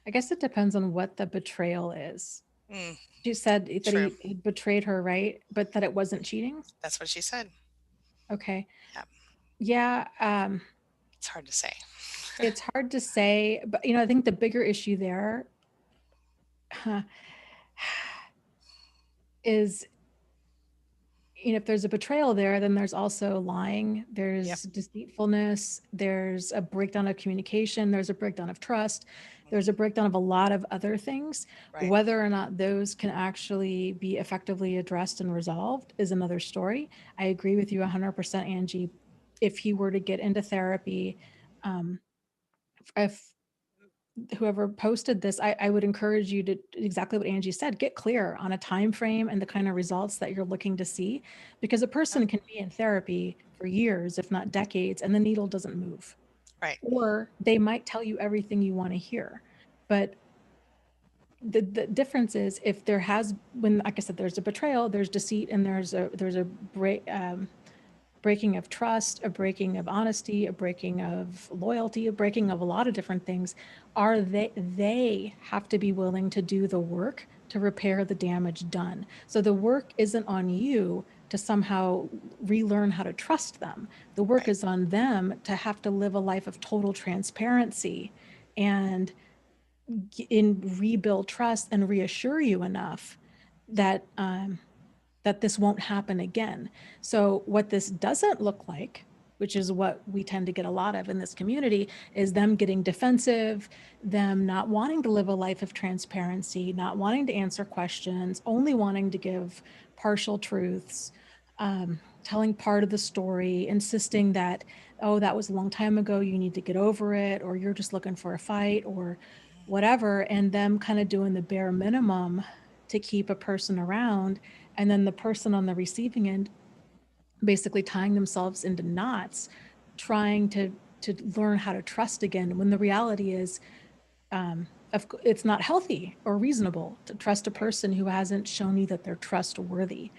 Speaker 2: I guess it depends on what the betrayal is.
Speaker 1: Mm,
Speaker 2: You said that
Speaker 1: true.
Speaker 2: he betrayed her, right? But that it wasn't cheating?
Speaker 1: That's what she said.
Speaker 2: Okay.
Speaker 1: Yeah,
Speaker 2: Yeah,
Speaker 1: it's hard to say.
Speaker 2: it's hard to say, but, I think the bigger issue there is, if there's a betrayal there, then there's also lying,
Speaker 1: Yep.
Speaker 2: there's deceitfulness, there's a breakdown of communication, there's a breakdown of trust, there's a
Speaker 1: Mhm.
Speaker 2: breakdown of a lot of other things.
Speaker 1: Right.
Speaker 2: Whether or not those can actually be effectively addressed and resolved is another story. I agree with you 100%, Angie. If he were to get into therapy, um, if whoever posted this, I would encourage you to exactly what Angie said, get clear on a time frame and the kind of results that you're looking to see, because a
Speaker 1: Yep.
Speaker 2: person can be in therapy for years, if not decades, and the needle doesn't move.
Speaker 1: Right.
Speaker 2: Or they might tell you everything you want to hear. But the difference is, if there has, when, like I said, there's a betrayal, there's deceit, and there's a breaking of trust, a breaking of honesty, a breaking of loyalty, a breaking of a lot of different things, are they have to be willing to do the work to repair the damage done. So the work isn't on you to somehow relearn how to trust them. The work
Speaker 1: Right.
Speaker 2: is on them to have to live a life of total transparency and rebuild trust and reassure you enough that that this won't happen again. So, what this doesn't look like, which is what we tend to get a lot of in this community, is them getting defensive, them not wanting to live a life of transparency, not wanting to answer questions, only wanting to give partial truths, telling part of the story, insisting that, oh, that was a long time ago, you need to get over it, or you're just looking for a fight, or whatever, and them kind of doing the bare minimum to keep a person around, and then the person on the receiving end basically tying themselves into knots, trying to learn how to trust again, when the reality is, it's not healthy or reasonable to trust a
Speaker 1: Right.
Speaker 2: person who hasn't shown you that they're trustworthy.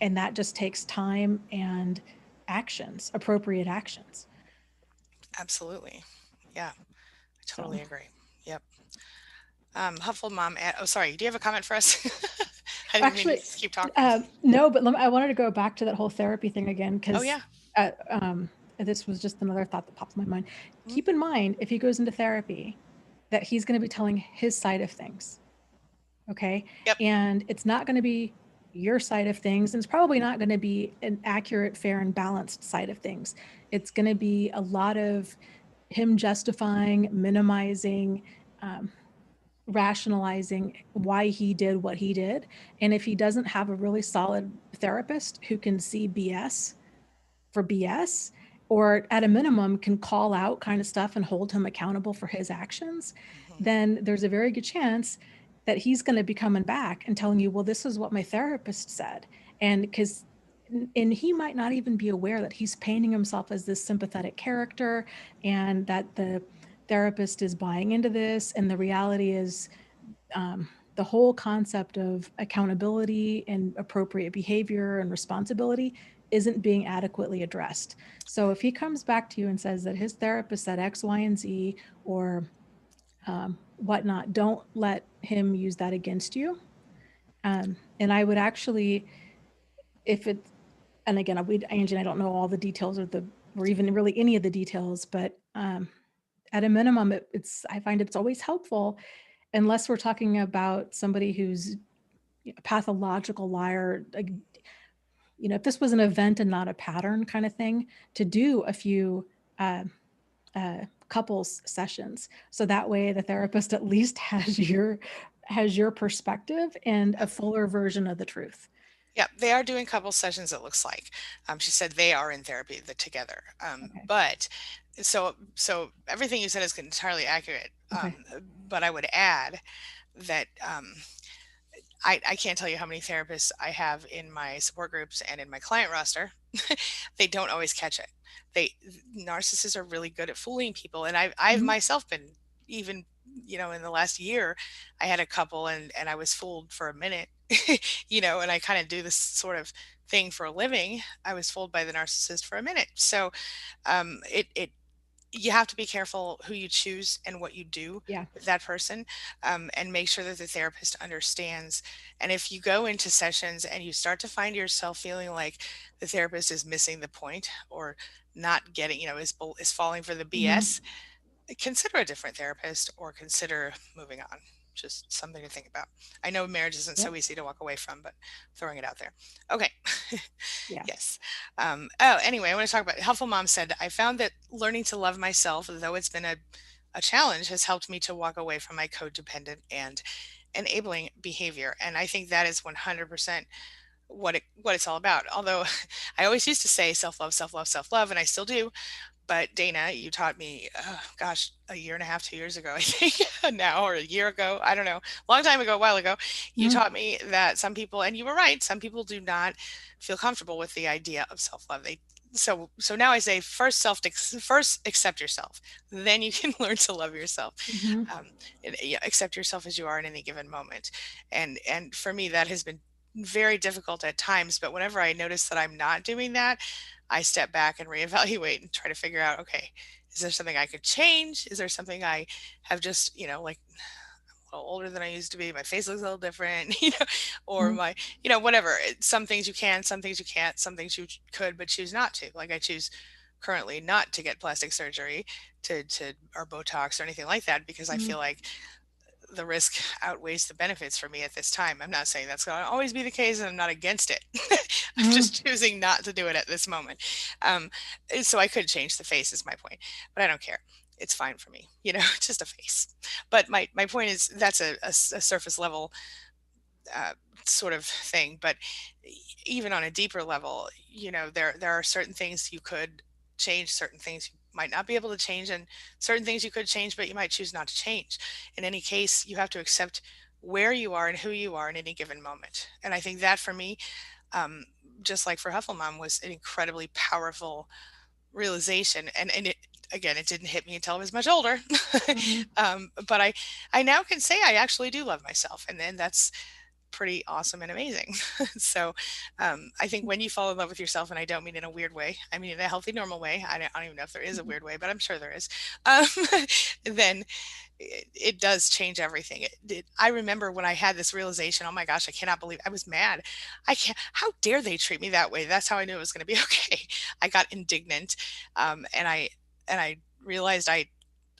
Speaker 2: And
Speaker 1: Mhm.
Speaker 2: that just takes time and actions, appropriate actions.
Speaker 1: Absolutely. Yeah, I
Speaker 2: So
Speaker 1: totally agree. Yep. Huffle Mom. Oh, sorry. Do you have a comment for us? I didn't mean to
Speaker 2: actually,
Speaker 1: just keep talking.
Speaker 2: no, but I wanted to go back to that whole therapy thing again,
Speaker 1: Oh,
Speaker 2: because
Speaker 1: yeah.
Speaker 2: uh, um, this was just another thought that popped in my mind.
Speaker 1: Mhm.
Speaker 2: Keep in mind, if he goes into therapy, that he's going to be telling his side of things. Okay.
Speaker 1: Yep.
Speaker 2: And it's not going to be your side of things. And it's probably not going to be an accurate, fair, and balanced side of things. It's going to be a lot of him justifying, minimizing, um, rationalizing why he did what he did. And if he doesn't have a really solid therapist who can see BS for BS, or at a minimum can call out kind of stuff and hold him accountable for his actions,
Speaker 1: Mhm.
Speaker 2: then there's a very good chance that he's going to be coming back and telling you, well, this is what my therapist said. And because and he might not even be aware that he's painting himself as this sympathetic character, and that the therapist is buying into this, and the reality is, the whole concept of accountability and appropriate behavior and responsibility isn't being adequately addressed. So if he comes back to you and says that his therapist said X, Y, and Z, or whatnot, don't let him use that against you. And I would actually, if it, and again, Angie and I don't know all the details, or even really any of the details, but at a minimum, I find it's always helpful, unless we're talking about somebody who's a pathological liar, like, if this was an event and not a pattern kind of thing, to do a few uh, couples sessions, so that way the therapist at least has your perspective and a fuller version of the truth.
Speaker 1: Yep. They are doing couple sessions, it looks like. She said they are in therapy together.
Speaker 2: Okay.
Speaker 1: But so everything you said is entirely accurate.
Speaker 2: Okay.
Speaker 1: But I would add that I can't tell you how many therapists I have in my support groups and in my client roster. They don't always catch it. They Narcissists are really good at fooling people, and I've
Speaker 2: Mhm.
Speaker 1: myself been, even, in the last year, I had a couple, and I was fooled for a minute, and I kind of do this sort of thing for a living. I was fooled by the narcissist for a minute. So it you have to be careful who you choose and what you do
Speaker 2: Yeah.
Speaker 1: with that person, and make sure that the therapist understands. And if you go into sessions and you start to find yourself feeling like the therapist is missing the point, or not getting, is falling for the
Speaker 2: Hmm.
Speaker 1: BS, consider a different therapist or consider moving on. Just something to think about. I know marriage isn't so
Speaker 2: Yep.
Speaker 1: easy to walk away from, but throwing it out there. Okay.
Speaker 2: Yeah.
Speaker 1: Yes. Oh, anyway, I want to talk about Helpful Mom said, I found that learning to love myself, though it's been a challenge, has helped me to walk away from my codependent and enabling behavior. And I think that is 100% what it's all about. Although I always used to say self love, self love, self love, and I still do, but Dana, you taught me, gosh, a year and a half, 2 years ago, I think now, or a year ago, I don't know, long time ago, a while ago, you
Speaker 2: Hmm.
Speaker 1: taught me that some people, and you were right, some people do not feel comfortable with the idea of self-love. So now I say first accept yourself, then you can learn to love yourself.
Speaker 2: Hmm.
Speaker 1: Um, and, yeah, accept yourself as you are in any given moment. And for me, that has been very difficult at times. But whenever I notice that I'm not doing that, I step back and reevaluate and try to figure out, okay, is there something I could change? Is there something I have just, like a little older than I used to be? My face looks a little different, or
Speaker 2: Hmm.
Speaker 1: whatever. Some things you can, some things you can't, some things you could, but choose not to. Like I choose currently not to get plastic surgery to or Botox or anything like that because I feel
Speaker 2: Hmm.
Speaker 1: like the risk outweighs the benefits for me at this time. I'm not saying that's going to always be the case, and I'm not against it. I'm
Speaker 2: Hmm.
Speaker 1: just choosing not to do it at this moment. Um, so I could change the face, is my point, but I don't care. It's fine for me, it's just a face. But my point is that's a surface level uh, sort of thing. But even on a deeper level, there are certain things you could change, certain things you might not be able to change, and certain things you could change, but you might choose not to change. In any case, you have to accept where you are and who you are in any given moment. And I think that for me, um, just like for Hufflemom, was an incredibly powerful realization. And it, again, it didn't hit me until I was much older.
Speaker 2: Hmm.
Speaker 1: But I now can say I actually do love myself, and then that's pretty awesome and amazing. So I think when you fall in love with yourself, and I don't mean in a weird way, I mean in a healthy, normal way. I don't even know if there is a weird way, but I'm sure there is. Um, then it does change everything. I remember when I had this realization, oh my gosh, I cannot believe I was mad. I can't, how dare they treat me that way? That's how I knew it was going to be okay. I got indignant. And I realized I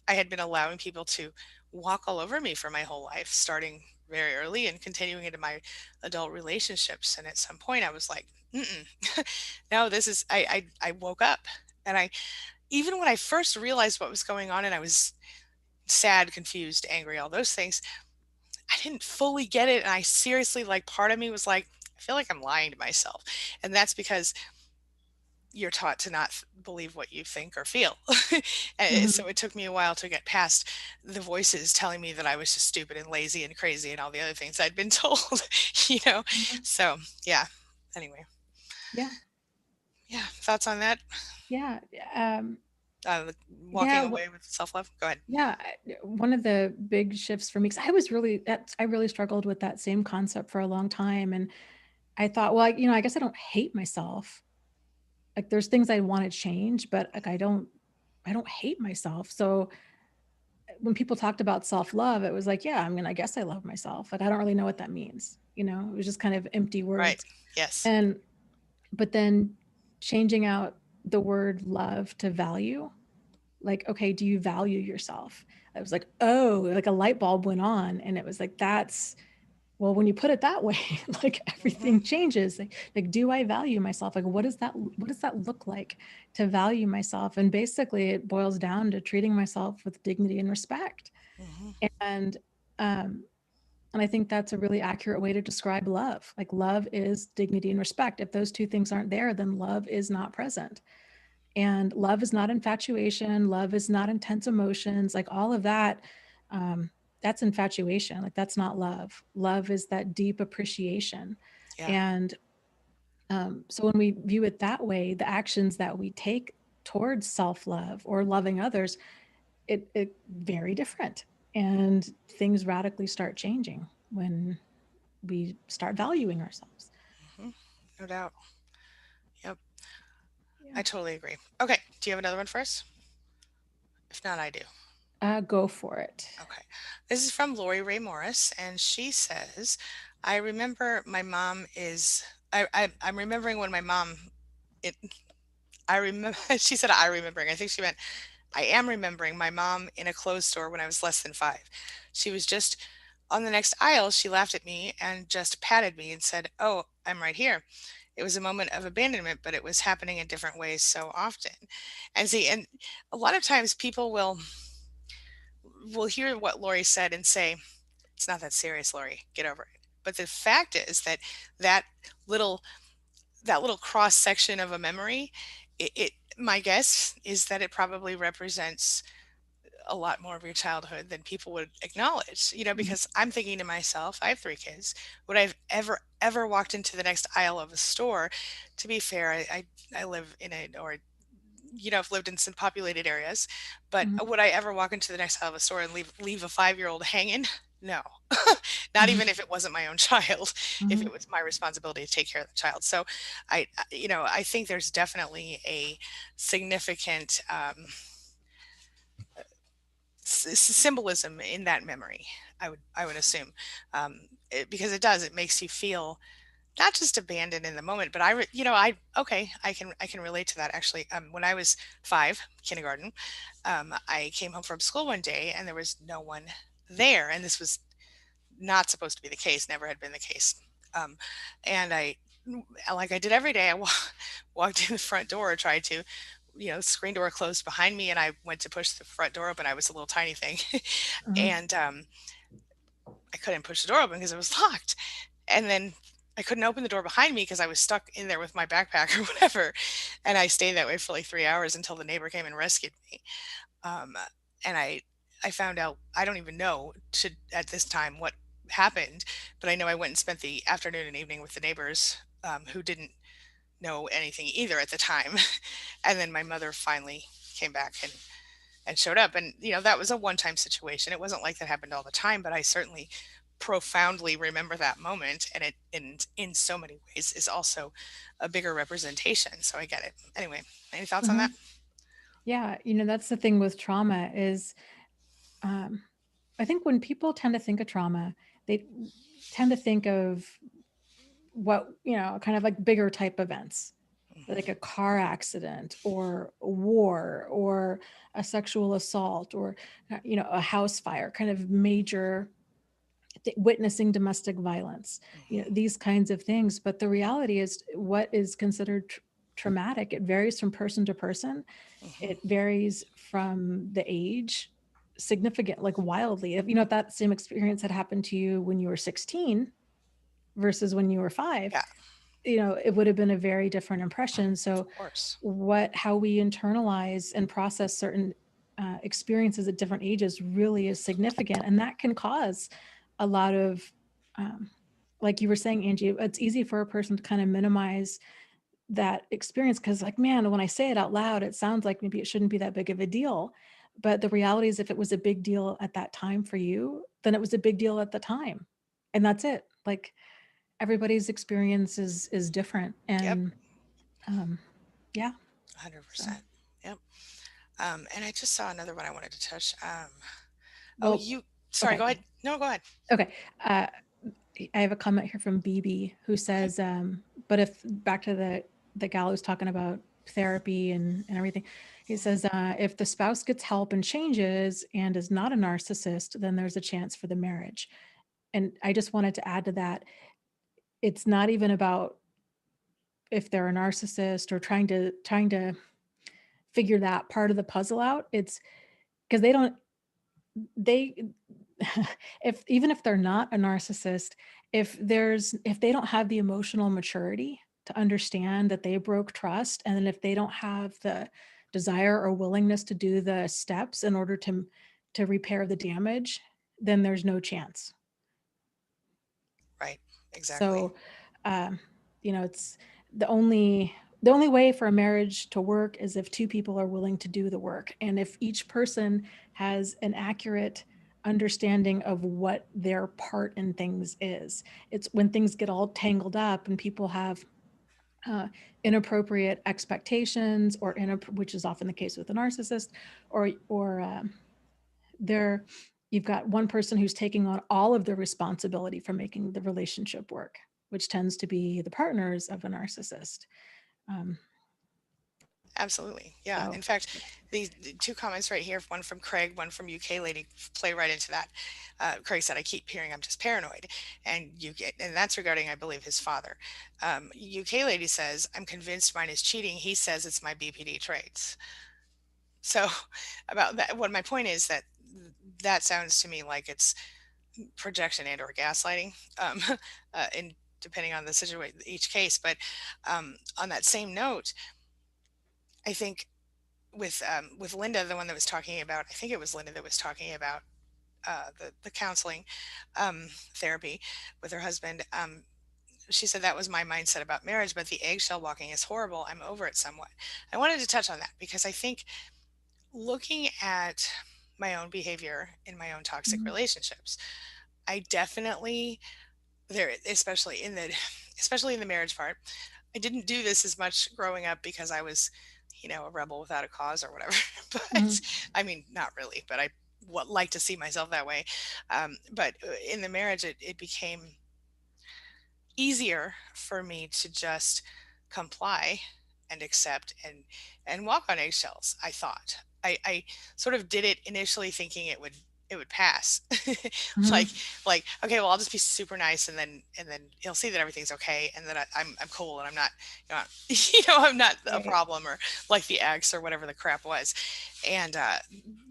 Speaker 1: had been allowing people to walk all over me for my whole life, starting very early and continuing into my adult relationships. And at some point, I was like, mm-mm. No, this is. I woke up, and I even when I first realized what was going on, and I was sad, confused, angry, all those things. I didn't fully get it, and I seriously, like, part of me was like, I feel like I'm lying to myself, and that's because you're taught to not believe what you think or feel. So
Speaker 2: Hmm.
Speaker 1: it took me a while to get past the voices telling me that I was just stupid and lazy and crazy and all the other things I'd been told, you know?
Speaker 2: Hmm.
Speaker 1: So, yeah. Anyway,
Speaker 2: Yeah.
Speaker 1: yeah. Thoughts on that?
Speaker 2: Yeah. Um,
Speaker 1: Walking
Speaker 2: yeah.
Speaker 1: away with self-love? Go ahead.
Speaker 2: Yeah, one of the big shifts for me, 'cause I really struggled with that same concept for a long time, and I thought, well, I guess I don't hate myself. Like, there's things I wanna change, but, like, I don't hate myself. So, when people talked about self-love, it was like, yeah, I mean, I guess I love myself. Like, I don't really know what that means, you know? It was just kind of empty
Speaker 1: Right.
Speaker 2: words.
Speaker 1: Yes.
Speaker 2: And but then changing out the word love to value, like, okay, do you value yourself? I was like, oh, like a light bulb went on, and it was like, that's, well, when you put it that way, like
Speaker 1: Hmm.
Speaker 2: everything changes. Like, do I value myself? Like, what does that look like to value myself? And basically it boils down to treating myself with dignity and respect.
Speaker 1: Hmm.
Speaker 2: And um and I think that's a really accurate way to describe love. Like, love is dignity and respect. If those two things aren't there, then love is not present. And love is not infatuation. Love is not intense emotions. Like, all of that, um, that's infatuation. Like, that's not love. Love is that deep appreciation.
Speaker 1: Yeah.
Speaker 2: And so when we view it that way, the actions that we take towards self-love or loving others, it very different. And things radically start changing when we start valuing ourselves.
Speaker 1: Hmm. No doubt. Yep.
Speaker 2: Yeah.
Speaker 1: I totally agree. Okay. Do you have another one for us? If not, I do.
Speaker 2: Go for it.
Speaker 1: Okay. This is from Lori Ray Morris, and she says, I remember my mom is, I'm remembering when my mom, it, I remember, she said, I remembering. I think she meant, I am remembering my mom in a clothes store when I was less than 5. She was just on the next aisle. She laughed at me and just patted me and said, "Oh, I'm right here." It was a moment of abandonment, but it was happening in different ways so often. And see, and a lot of times people will hear what Lori said and say, "It's not that serious, Lori. Get over it." But the fact is that that little that little cross section of a memory, it my guess is that it probably represents a lot more of your childhood than people would acknowledge,
Speaker 2: Mhm.
Speaker 1: because I'm thinking to myself, I have 3 kids. Would I've ever walked into the next aisle of a store? To be fair, I live in a, or, I've lived in some populated areas, but
Speaker 2: Mhm.
Speaker 1: would I ever walk into the next aisle of a store and leave a 5-year-old hanging? No. Not
Speaker 2: Mhm.
Speaker 1: even if it wasn't my own child, if
Speaker 2: Mhm.
Speaker 1: it was my responsibility to take care of the child. So I think there's definitely a significant, symbolism in that memory. I would assume, because it makes you feel not just abandoned in the moment, but I okay, I can relate to that actually. When I was 5, kindergarten, I came home from school one day and there was no one there, and this was not supposed to be the case, never had been the case. Um, and like I did every day, walked in the front door, tried to, the screen door closed behind me, and I went to push the front door open. I was a little tiny thing,
Speaker 2: Mhm.
Speaker 1: and I couldn't push the door open because it was locked. And then I couldn't open the door behind me because I was stuck in there with my backpack or whatever. And I stayed that way for like 3 hours until the neighbor came and rescued me. Um, and I found out, I don't even know at this time what happened, but I know I went and spent the afternoon and evening with the neighbors, who didn't know anything either at the time. And then my mother finally came back and showed up. And, that was a one time situation. It wasn't like that happened all the time, but I certainly profoundly remember that moment. And in so many ways is also a bigger representation. So I get it. Anyway, any thoughts on that?
Speaker 2: Mhm. Yeah, that's the thing with trauma is, um, I think when people tend to think of trauma, they tend to think of what, kind of like bigger type events, like a
Speaker 1: Hmm.
Speaker 2: car accident or a war or a sexual assault or, a house fire, kind of major witnessing domestic violence,
Speaker 1: Hmm.
Speaker 2: these kinds of things. But the reality is, what is considered traumatic, it varies from person to person.
Speaker 1: Hmm.
Speaker 2: It varies from the age significant, like wildly. If that same experience had happened to you when you were 16 versus when you were 5,
Speaker 1: Yeah,
Speaker 2: it would have been a very different impression.
Speaker 1: of
Speaker 2: So
Speaker 1: course.
Speaker 2: how we internalize and process certain experiences at different ages really is significant, and that can cause a lot of, um, like you were saying, Angie, it's easy for a person to kind of minimize that experience because, like, man, when I say it out loud, it sounds like maybe it shouldn't be that big of a deal. But the reality is, if it was a big deal at that time for you, then it was a big deal at the time, and that's it. Like, everybody's experience is different,
Speaker 1: Yep.
Speaker 2: and um, yeah. So,
Speaker 1: 100%. Yep. And I just saw another one I wanted to touch. Oh,
Speaker 2: well,
Speaker 1: sorry,
Speaker 2: okay,
Speaker 1: go ahead. No, go ahead.
Speaker 2: okay. Uh, I have a comment here from BB who
Speaker 1: Okay.
Speaker 2: says, but if back to the gal who's talking about therapy and everything, he
Speaker 1: Mhm.
Speaker 2: says, if the spouse gets help and changes and is not a narcissist, then there's a chance for the marriage. And I just wanted to add to that, it's not even about if they're a narcissist or trying to figure that part of the puzzle out. It's because they if even if they're not a narcissist, if they don't have the emotional maturity to understand that they broke trust, and then if they don't have the desire or willingness to do the steps in order to repair the damage, then there's no chance.
Speaker 1: Right. Exactly.
Speaker 2: So, um, it's the only way for a marriage to work is if two people are willing to do the work, and if each person has an accurate understanding of what their part in things is. It's when things get all tangled up and people have uh, inappropriate expectations, or which is often the case with a narcissist, or they're you've got one person who's taking on all of the responsibility for making the relationship work, which tends to be the partners of a narcissist. Um,
Speaker 1: Absolutely. Yeah.
Speaker 2: so
Speaker 1: In fact, the two comments right here, one from Craig, one from UK lady, play right into that. Craig said, I keep hearing I'm just paranoid. And and that's regarding, I believe, his father. UK lady says, I'm convinced mine is cheating. He says it's my BPD traits. So about that, what my point is that that sounds to me like it's projection and or gaslighting, in depending on the situation, each case. But on that same note, I think with Linda, the one that was talking about, I think it was Linda that was talking about the counseling therapy with her husband. She said that was my mindset about marriage, but the eggshell walking is horrible. I'm over it somewhat. I wanted to touch on that because I think looking at my own behavior in my own toxic
Speaker 2: mhm,
Speaker 1: relationships, I definitely there, especially in the marriage part. I didn't do this as much growing up because I was, a rebel without a cause or whatever. But
Speaker 2: mhm,
Speaker 1: I mean, not really, but I like to see myself that way. But in the marriage, it became easier for me to just comply and accept and walk on eggshells. I thought I sort of did it initially thinking it would pass. like
Speaker 2: mhm.
Speaker 1: like okay, well, I'll just be super nice, and then he'll see that everything's okay, and that I'm cool, and I'm not, I'm not a
Speaker 2: Right.
Speaker 1: problem, or like the ex or whatever the crap was. And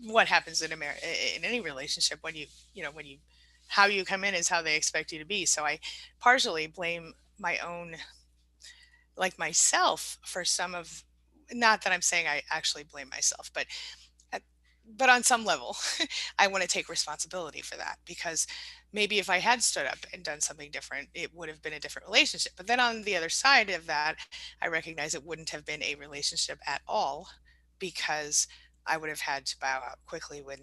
Speaker 1: what happens in any relationship when when you how you come in is how they expect you to be. So I partially blame my own, like myself, for some of, not that I'm saying I actually blame myself, at, but on some level, I want to take responsibility for that, because maybe if I had stood up and done something different, it would have been a different relationship. But then on the other side of that, I recognize it wouldn't have been a relationship at all, because I would have had to bow out quickly when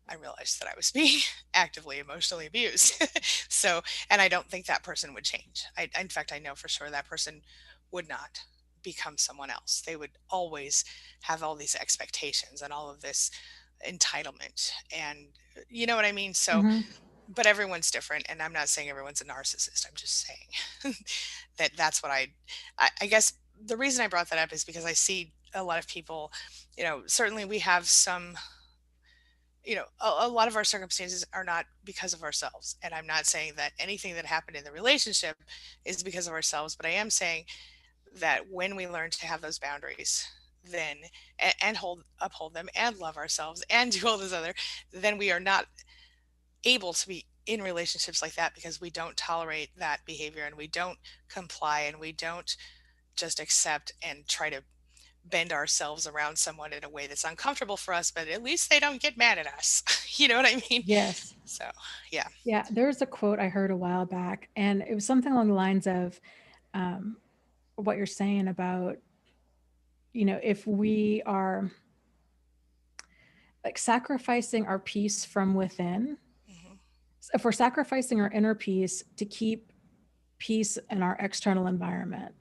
Speaker 1: I realized that I was being actively emotionally abused. So, and I don't think that person would change. In fact, I know for sure that person would not become someone else. They would always have all these expectations and all of this entitlement. And you know what I mean? So,
Speaker 2: Mhm.
Speaker 1: but everyone's different. And I'm not saying everyone's a narcissist. I'm just saying that that's what I guess the reason I brought that up is because I see a lot of people, certainly we have some, a lot of our circumstances are not because of ourselves. And I'm not saying that anything that happened in the relationship is because of ourselves, but I am saying that when we learn to have those boundaries, then and uphold them and love ourselves and do all this other, then we are not able to be in relationships like that, because we don't tolerate that behavior, and we don't comply, and we don't just accept and try to bend ourselves around someone in a way that's uncomfortable for us, but at least they don't get mad at us. You know what I mean?
Speaker 2: Yes.
Speaker 1: So, yeah.
Speaker 2: Yeah, there's a quote I heard a while back, and it was something along the lines of, um, what you're saying about, if we are like sacrificing our peace from within,
Speaker 1: Hmm.
Speaker 2: if we're sacrificing our inner peace to keep peace in our external environment,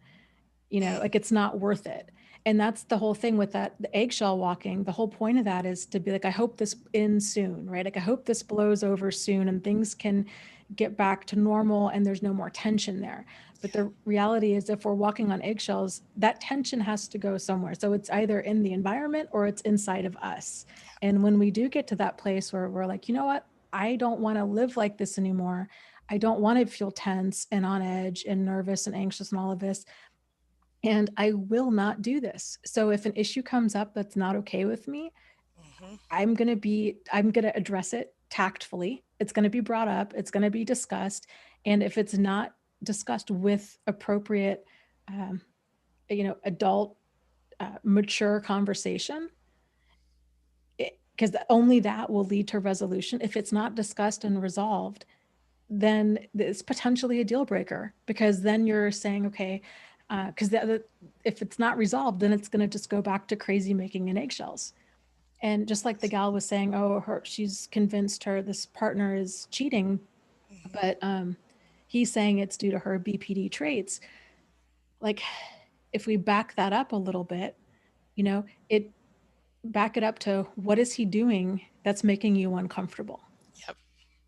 Speaker 1: Mm,
Speaker 2: like it's not worth it. And that's the whole thing with that, the eggshell walking. The whole point of that is to be like, I hope this ends soon, right? Like, I hope this blows over soon and things can get back to normal and there's no more tension there. But
Speaker 1: yeah.
Speaker 2: the reality is, if we're walking on eggshells, that tension has to go somewhere. So it's either in the environment or it's inside of us. And when we do get to that place where we're like, you know what? I don't want to live like this anymore. I don't want to feel tense and on edge and nervous and anxious and all of this, and I will not do this. So if an issue comes up that's not okay with me,
Speaker 1: Hmm.
Speaker 2: I'm going to address it tactfully. It's going to be brought up, it's going to be discussed. And if it's not discussed with appropriate, um, adult, mature conversation, because only that will lead to resolution. If it's not discussed and resolved, then it's potentially a deal breaker, because then you're saying, okay, because if it's not resolved, then it's going to just go back to crazy making in eggshells. And just like the gal was saying, oh, she's convinced this partner is cheating,
Speaker 1: Hmm.
Speaker 2: but he's saying it's due to her BPD traits. Like, if we back that up a little bit, you know, it back it up to what is he doing that's making you uncomfortable?
Speaker 1: Yep.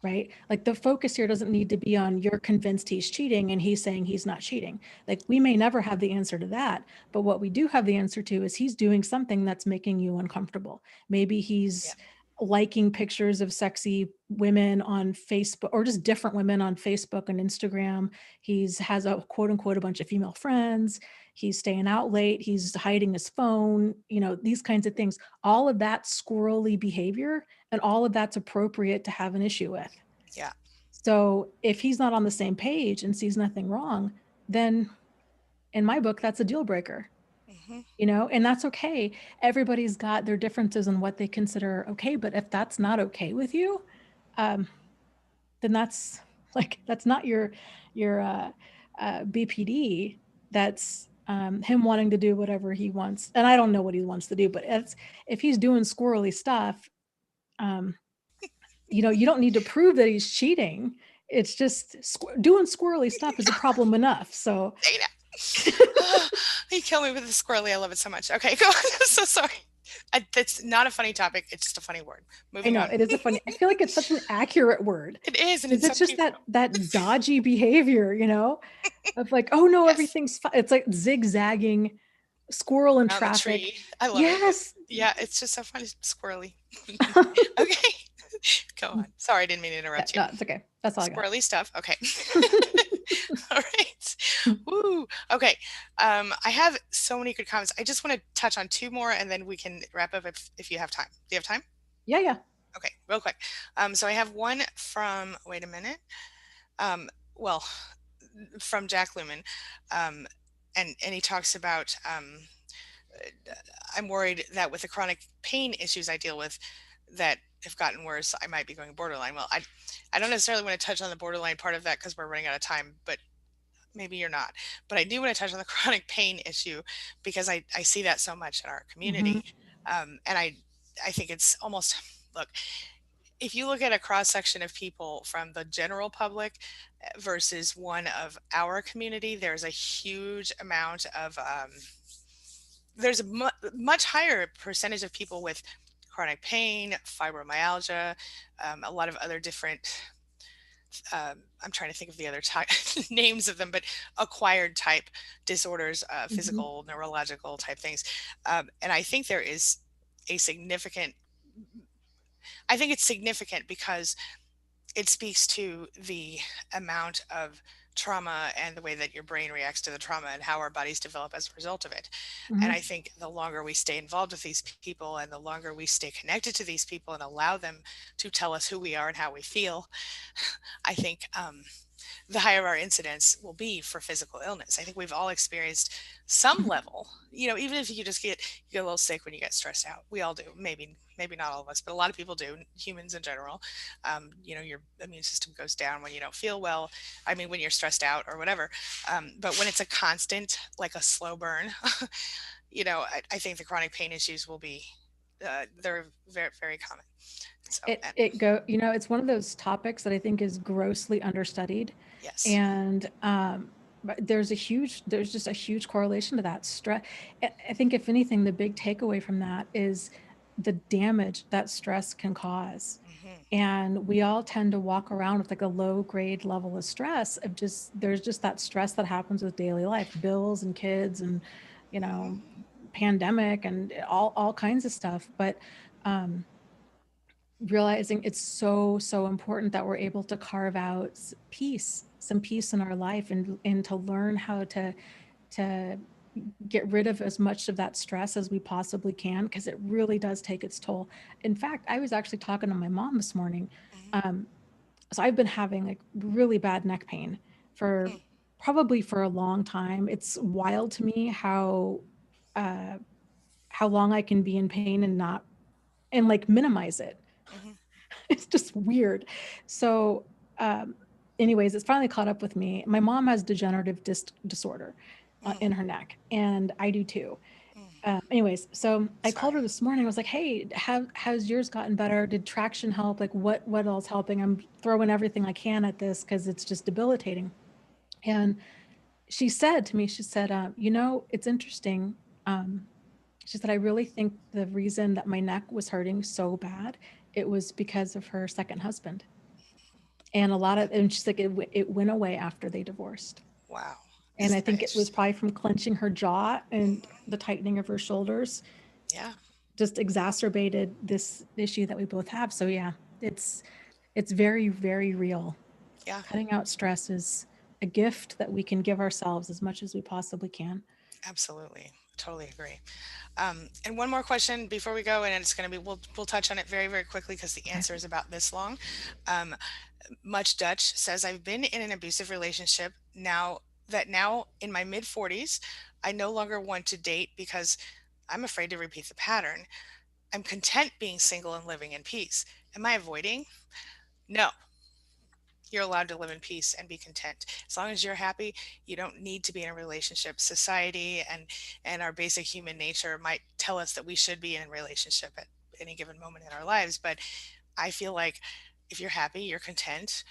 Speaker 2: Right? Like the focus here doesn't need to be on you're convinced he's cheating and he's saying he's not cheating. Like we may never have the answer to that, but what we do have the answer to is he's doing something that's making you uncomfortable. Maybe
Speaker 1: Yeah.
Speaker 2: he's liking pictures of sexy women on Facebook, or just different women on Facebook and Instagram. He's has a quote unquote a bunch of female friends. He's staying out late. He's hiding his phone, these kinds of things. All of that squirrely behavior, and all of that's appropriate to have an issue with.
Speaker 1: Yeah.
Speaker 2: So if he's not on the same page and sees nothing wrong, then in my book, that's a deal breaker,
Speaker 1: Hmm.
Speaker 2: and that's okay. Everybody's got their differences in what they consider okay. But if that's not okay with you, um, then that's not your BPD. That's him wanting to do whatever he wants. And I don't know what he wants to do, but if he's doing squirrely stuff, um, you don't need to prove that he's cheating. It's just doing squirrely stuff is a problem enough. So
Speaker 1: Oh, you kill me with the squirrely. I love it so much. Okay, go on. I'm so sorry. That's not a funny topic. It's just a funny word.
Speaker 2: I
Speaker 1: Moving
Speaker 2: know
Speaker 1: on.
Speaker 2: it is a funny. I feel like it's such an accurate word
Speaker 1: It is, and
Speaker 2: because
Speaker 1: it's so
Speaker 2: it's just
Speaker 1: cute.
Speaker 2: that dodgy behavior, of like, oh no,
Speaker 1: Yes,
Speaker 2: everything's fine. It's like zigzagging squirrel in
Speaker 1: around the
Speaker 2: traffic.
Speaker 1: tree. I love it.
Speaker 2: Yes.
Speaker 1: Yeah, it's just so funny, squirrely. Okay, go on. Sorry, I didn't mean to
Speaker 2: Yeah,
Speaker 1: interrupt you.
Speaker 2: no, it's okay. That's all I got.
Speaker 1: Squirrely stuff. Okay. All right. Woo. Okay. I have so many good comments. I just want to touch on two more, and then we can wrap up if you have time. Do you have time?
Speaker 2: Yeah, yeah.
Speaker 1: Okay, real quick. So I have one from, wait a minute. Well, from Jack Lumen. Um, and he talks about, I'm worried that with the chronic pain issues I deal with that have gotten worse, I might be going borderline. Well, I don't necessarily want to touch on the borderline part of that because we're running out of time, but maybe you're not. But I do want to touch on the chronic pain issue because I see that so much in our
Speaker 2: Hmm.
Speaker 1: community. And I think it's almost, look, if you look at a cross section of people from the general public versus one of our community, there's a huge amount of, there's a much higher percentage of people with chronic pain, fibromyalgia, a lot of other different, I'm trying to think of the other type names of them, but acquired type disorders,
Speaker 2: Hmm.
Speaker 1: physical, neurological type things. And I think there is a significant, I think it's significant because it speaks to the amount of trauma and the way that your brain reacts to the trauma and how our bodies develop as a result of it. And
Speaker 2: Hmm.
Speaker 1: I think the longer we stay involved with these people and the longer we stay connected to these people and allow them to tell us who we are and how we feel, I think the higher our incidence will be for physical illness. I think we've all experienced some level, even if you just you get a little sick when you get stressed out. We all do. Maybe not all of us, but a lot of people do, humans in general. Your immune system goes down when you don't feel well. I mean, when you're stressed out or whatever. But when it's a constant, like a slow burn, I think the chronic pain issues will be, they're very, very common. So,
Speaker 2: it
Speaker 1: and
Speaker 2: it go it's one of those topics that I think is grossly understudied.
Speaker 1: yes.
Speaker 2: And but there's just a huge correlation to that stress. I think if anything, the big takeaway from that is the damage that stress can cause.
Speaker 1: Hmm.
Speaker 2: And we all tend to walk around with like a low grade level of stress of just there's just that stress that happens with daily life, bills and kids and you
Speaker 1: Hmm.
Speaker 2: know pandemic and all kinds of stuff. But um realizing it's so important that we're able to carve out some peace in our life, and to learn how to get rid of as much of that stress as we possibly can, because it really does take its toll. In fact, I was actually talking to my mom this morning.
Speaker 1: Hmm.
Speaker 2: um, so I've been having like really bad neck pain for
Speaker 1: Hmm.
Speaker 2: probably for a long time. It's wild to me uh how long I can be in pain and not and like minimize it.
Speaker 1: Hmm.
Speaker 2: It's just weird. So, um, anyways, it's finally caught up with me. My mom has degenerative disc disorder
Speaker 1: Hmm.
Speaker 2: in her neck, and I do too.
Speaker 1: Hmm.
Speaker 2: Anyways, so I called
Speaker 1: Sorry.
Speaker 2: her this morning. I was like, "Hey, has yours gotten better? Did traction help? Like, what else helping? I'm throwing everything I can at this because it's just debilitating." And she said to me, she said, it's interesting. Um, she said, I really think the reason that my neck was hurting so bad, it was because of her second husband. And she's like, it went away after they divorced.
Speaker 1: Wow.
Speaker 2: And I
Speaker 1: Isn't that
Speaker 2: think it was
Speaker 1: interesting?
Speaker 2: probably from clenching her jaw and the tightening of her shoulders
Speaker 1: Yeah.
Speaker 2: just exacerbated this issue that we both have. So yeah, it's it's very, very real.
Speaker 1: Yeah.
Speaker 2: Cutting out stress is a gift that we can give ourselves as much as we possibly can.
Speaker 1: Absolutely. Totally agree. And one more question before we go, and it's going to be we'll touch on it very very quickly because the
Speaker 2: Okay.
Speaker 1: answer is about this long. Um, Much Dutch says I've been in an abusive relationship now in my mid 40s. I no longer want to date because I'm afraid to repeat the pattern. I'm content being single and living in peace. Am I avoiding? No, you're allowed to live in peace and be content as long as you're happy. You don't need to be in a relationship. Society and our basic human nature might tell us that we should be in a relationship at any given moment in our lives, but I feel like if you're happy, you're content,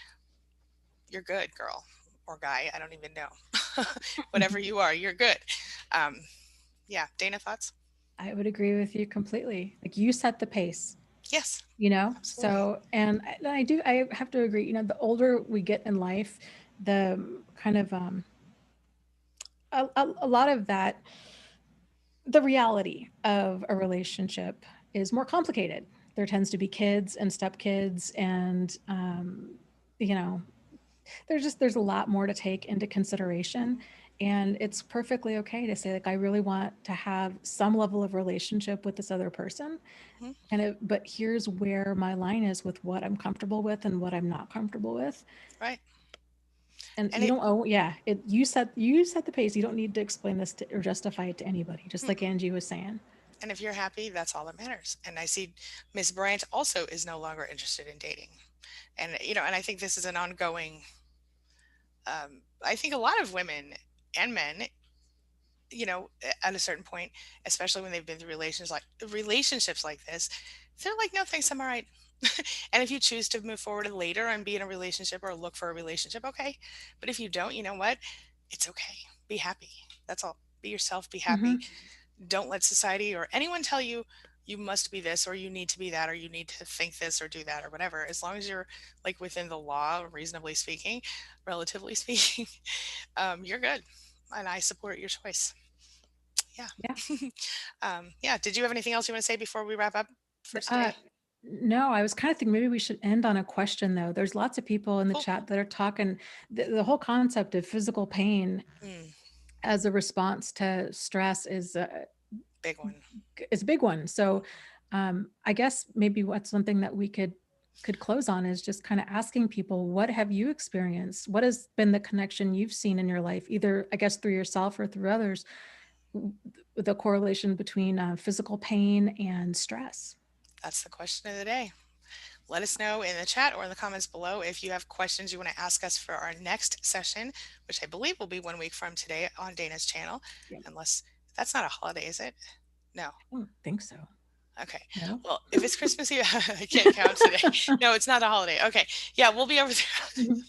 Speaker 1: you're good, girl or guy, I don't even know. Whatever you are, you're good. um, yeah, Dana, thoughts?
Speaker 2: I would agree with you completely. Like you set the pace,
Speaker 1: Yes,
Speaker 2: you know?
Speaker 1: absolutely.
Speaker 2: So, and I have to agree, the older we get in life, the kind of, a lot of that, the reality of a relationship is more complicated. There tends to be kids and stepkids and, you know, there's a lot more to take into consideration, and it's perfectly okay to say like I really want to have some level of relationship with this other person,
Speaker 1: Mhm.
Speaker 2: but here's where my line is with what I'm comfortable with and what I'm not comfortable with.
Speaker 1: Right.
Speaker 2: And
Speaker 1: And
Speaker 2: you
Speaker 1: it,
Speaker 2: don't owe yeah it you set the pace. You don't need to explain this or justify it to anybody, just like
Speaker 1: mm-mm.
Speaker 2: Angie was saying.
Speaker 1: And if you're happy, that's all that matters. And I see Miss Bryant also is no longer interested in dating. And and I think this is an ongoing. I think a lot of women and men, at a certain point, especially when they've been through relationships like this, they're like, no, thanks, I'm all right. And if you choose to move forward later and be in a relationship or look for a relationship, okay. But if you don't, you know what? It's okay. Be happy. That's all. Be yourself. Be happy.
Speaker 2: Hmm.
Speaker 1: Don't let society or anyone tell you you must be this or you need to be that or you need to think this or do that or whatever. As long as you're like within the law, reasonably speaking, relatively speaking, you're good. And I support your choice. Yeah.
Speaker 2: Yeah.
Speaker 1: Yeah. Did you have anything else you want to say before we wrap up for
Speaker 2: uh
Speaker 1: today?
Speaker 2: no, I was kind of thinking maybe we should end on a question though. There's lots of people in the
Speaker 1: Cool.
Speaker 2: chat that are talking the whole concept of physical pain
Speaker 1: Mm,
Speaker 2: as a response to stress
Speaker 1: big one.
Speaker 2: is a big one. So I guess maybe what's something that we could close on is just kind of asking people, what have you experienced? What has been the connection you've seen in your life, either I guess through yourself or through others, the correlation between physical pain and stress?
Speaker 1: That's the question of the day. Let us know in the chat or in the comments below if you have questions you want to ask us for our next session, which I believe will be 1 week from today on Dana's channel.
Speaker 2: Yeah,
Speaker 1: Unless that's not a holiday, is it? No.
Speaker 2: I don't think so.
Speaker 1: Okay.
Speaker 2: No.
Speaker 1: Well, if it's Christmas Eve, I can't count today. No, it's not a holiday. Okay. Yeah, we'll be over there
Speaker 2: Mhm.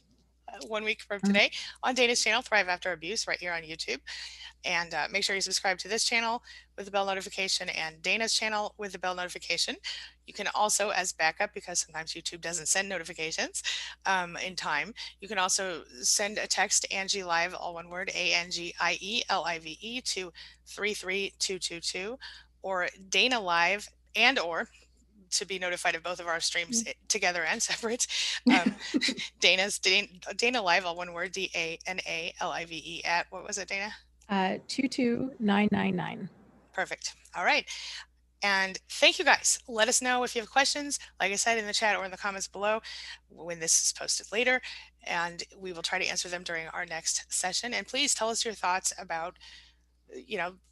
Speaker 1: 1 week from
Speaker 2: Mhm.
Speaker 1: today on Dana's channel, Thrive After Abuse, right here on YouTube. And make sure you subscribe to this channel with the bell notification and Dana's channel with the bell notification. You can also, as backup, because sometimes YouTube doesn't send notifications in time, you can also send a text to Angie Live, all one word, ANGIELIVE, to 33222, or Dana Live, and or to be notified of both of our streams together and separate. Um, Dana Live, all one word, DANALIVE, at what was it, Dana?
Speaker 2: 22999.
Speaker 1: Perfect. All right. And thank you guys. Let us know if you have questions, like I said, in the chat or in the comments below when this is posted later. And we will try to answer them during our next session. And please tell us your thoughts about,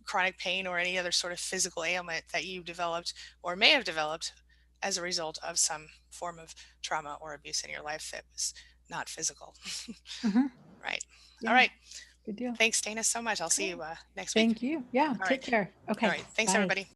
Speaker 1: chronic pain or any other sort of physical ailment that you developed or may have developed as a result of some form of trauma or abuse in your life that was not physical.
Speaker 2: Hmm.
Speaker 1: Right. All
Speaker 2: Yeah,
Speaker 1: right.
Speaker 2: good deal.
Speaker 1: Thanks, Dana, so much. I'll see
Speaker 2: Cool.
Speaker 1: you next week.
Speaker 2: Thank you. Yeah,
Speaker 1: All right.
Speaker 2: take care.
Speaker 1: All
Speaker 2: Okay,
Speaker 1: right. Thanks,
Speaker 2: bye.
Speaker 1: everybody.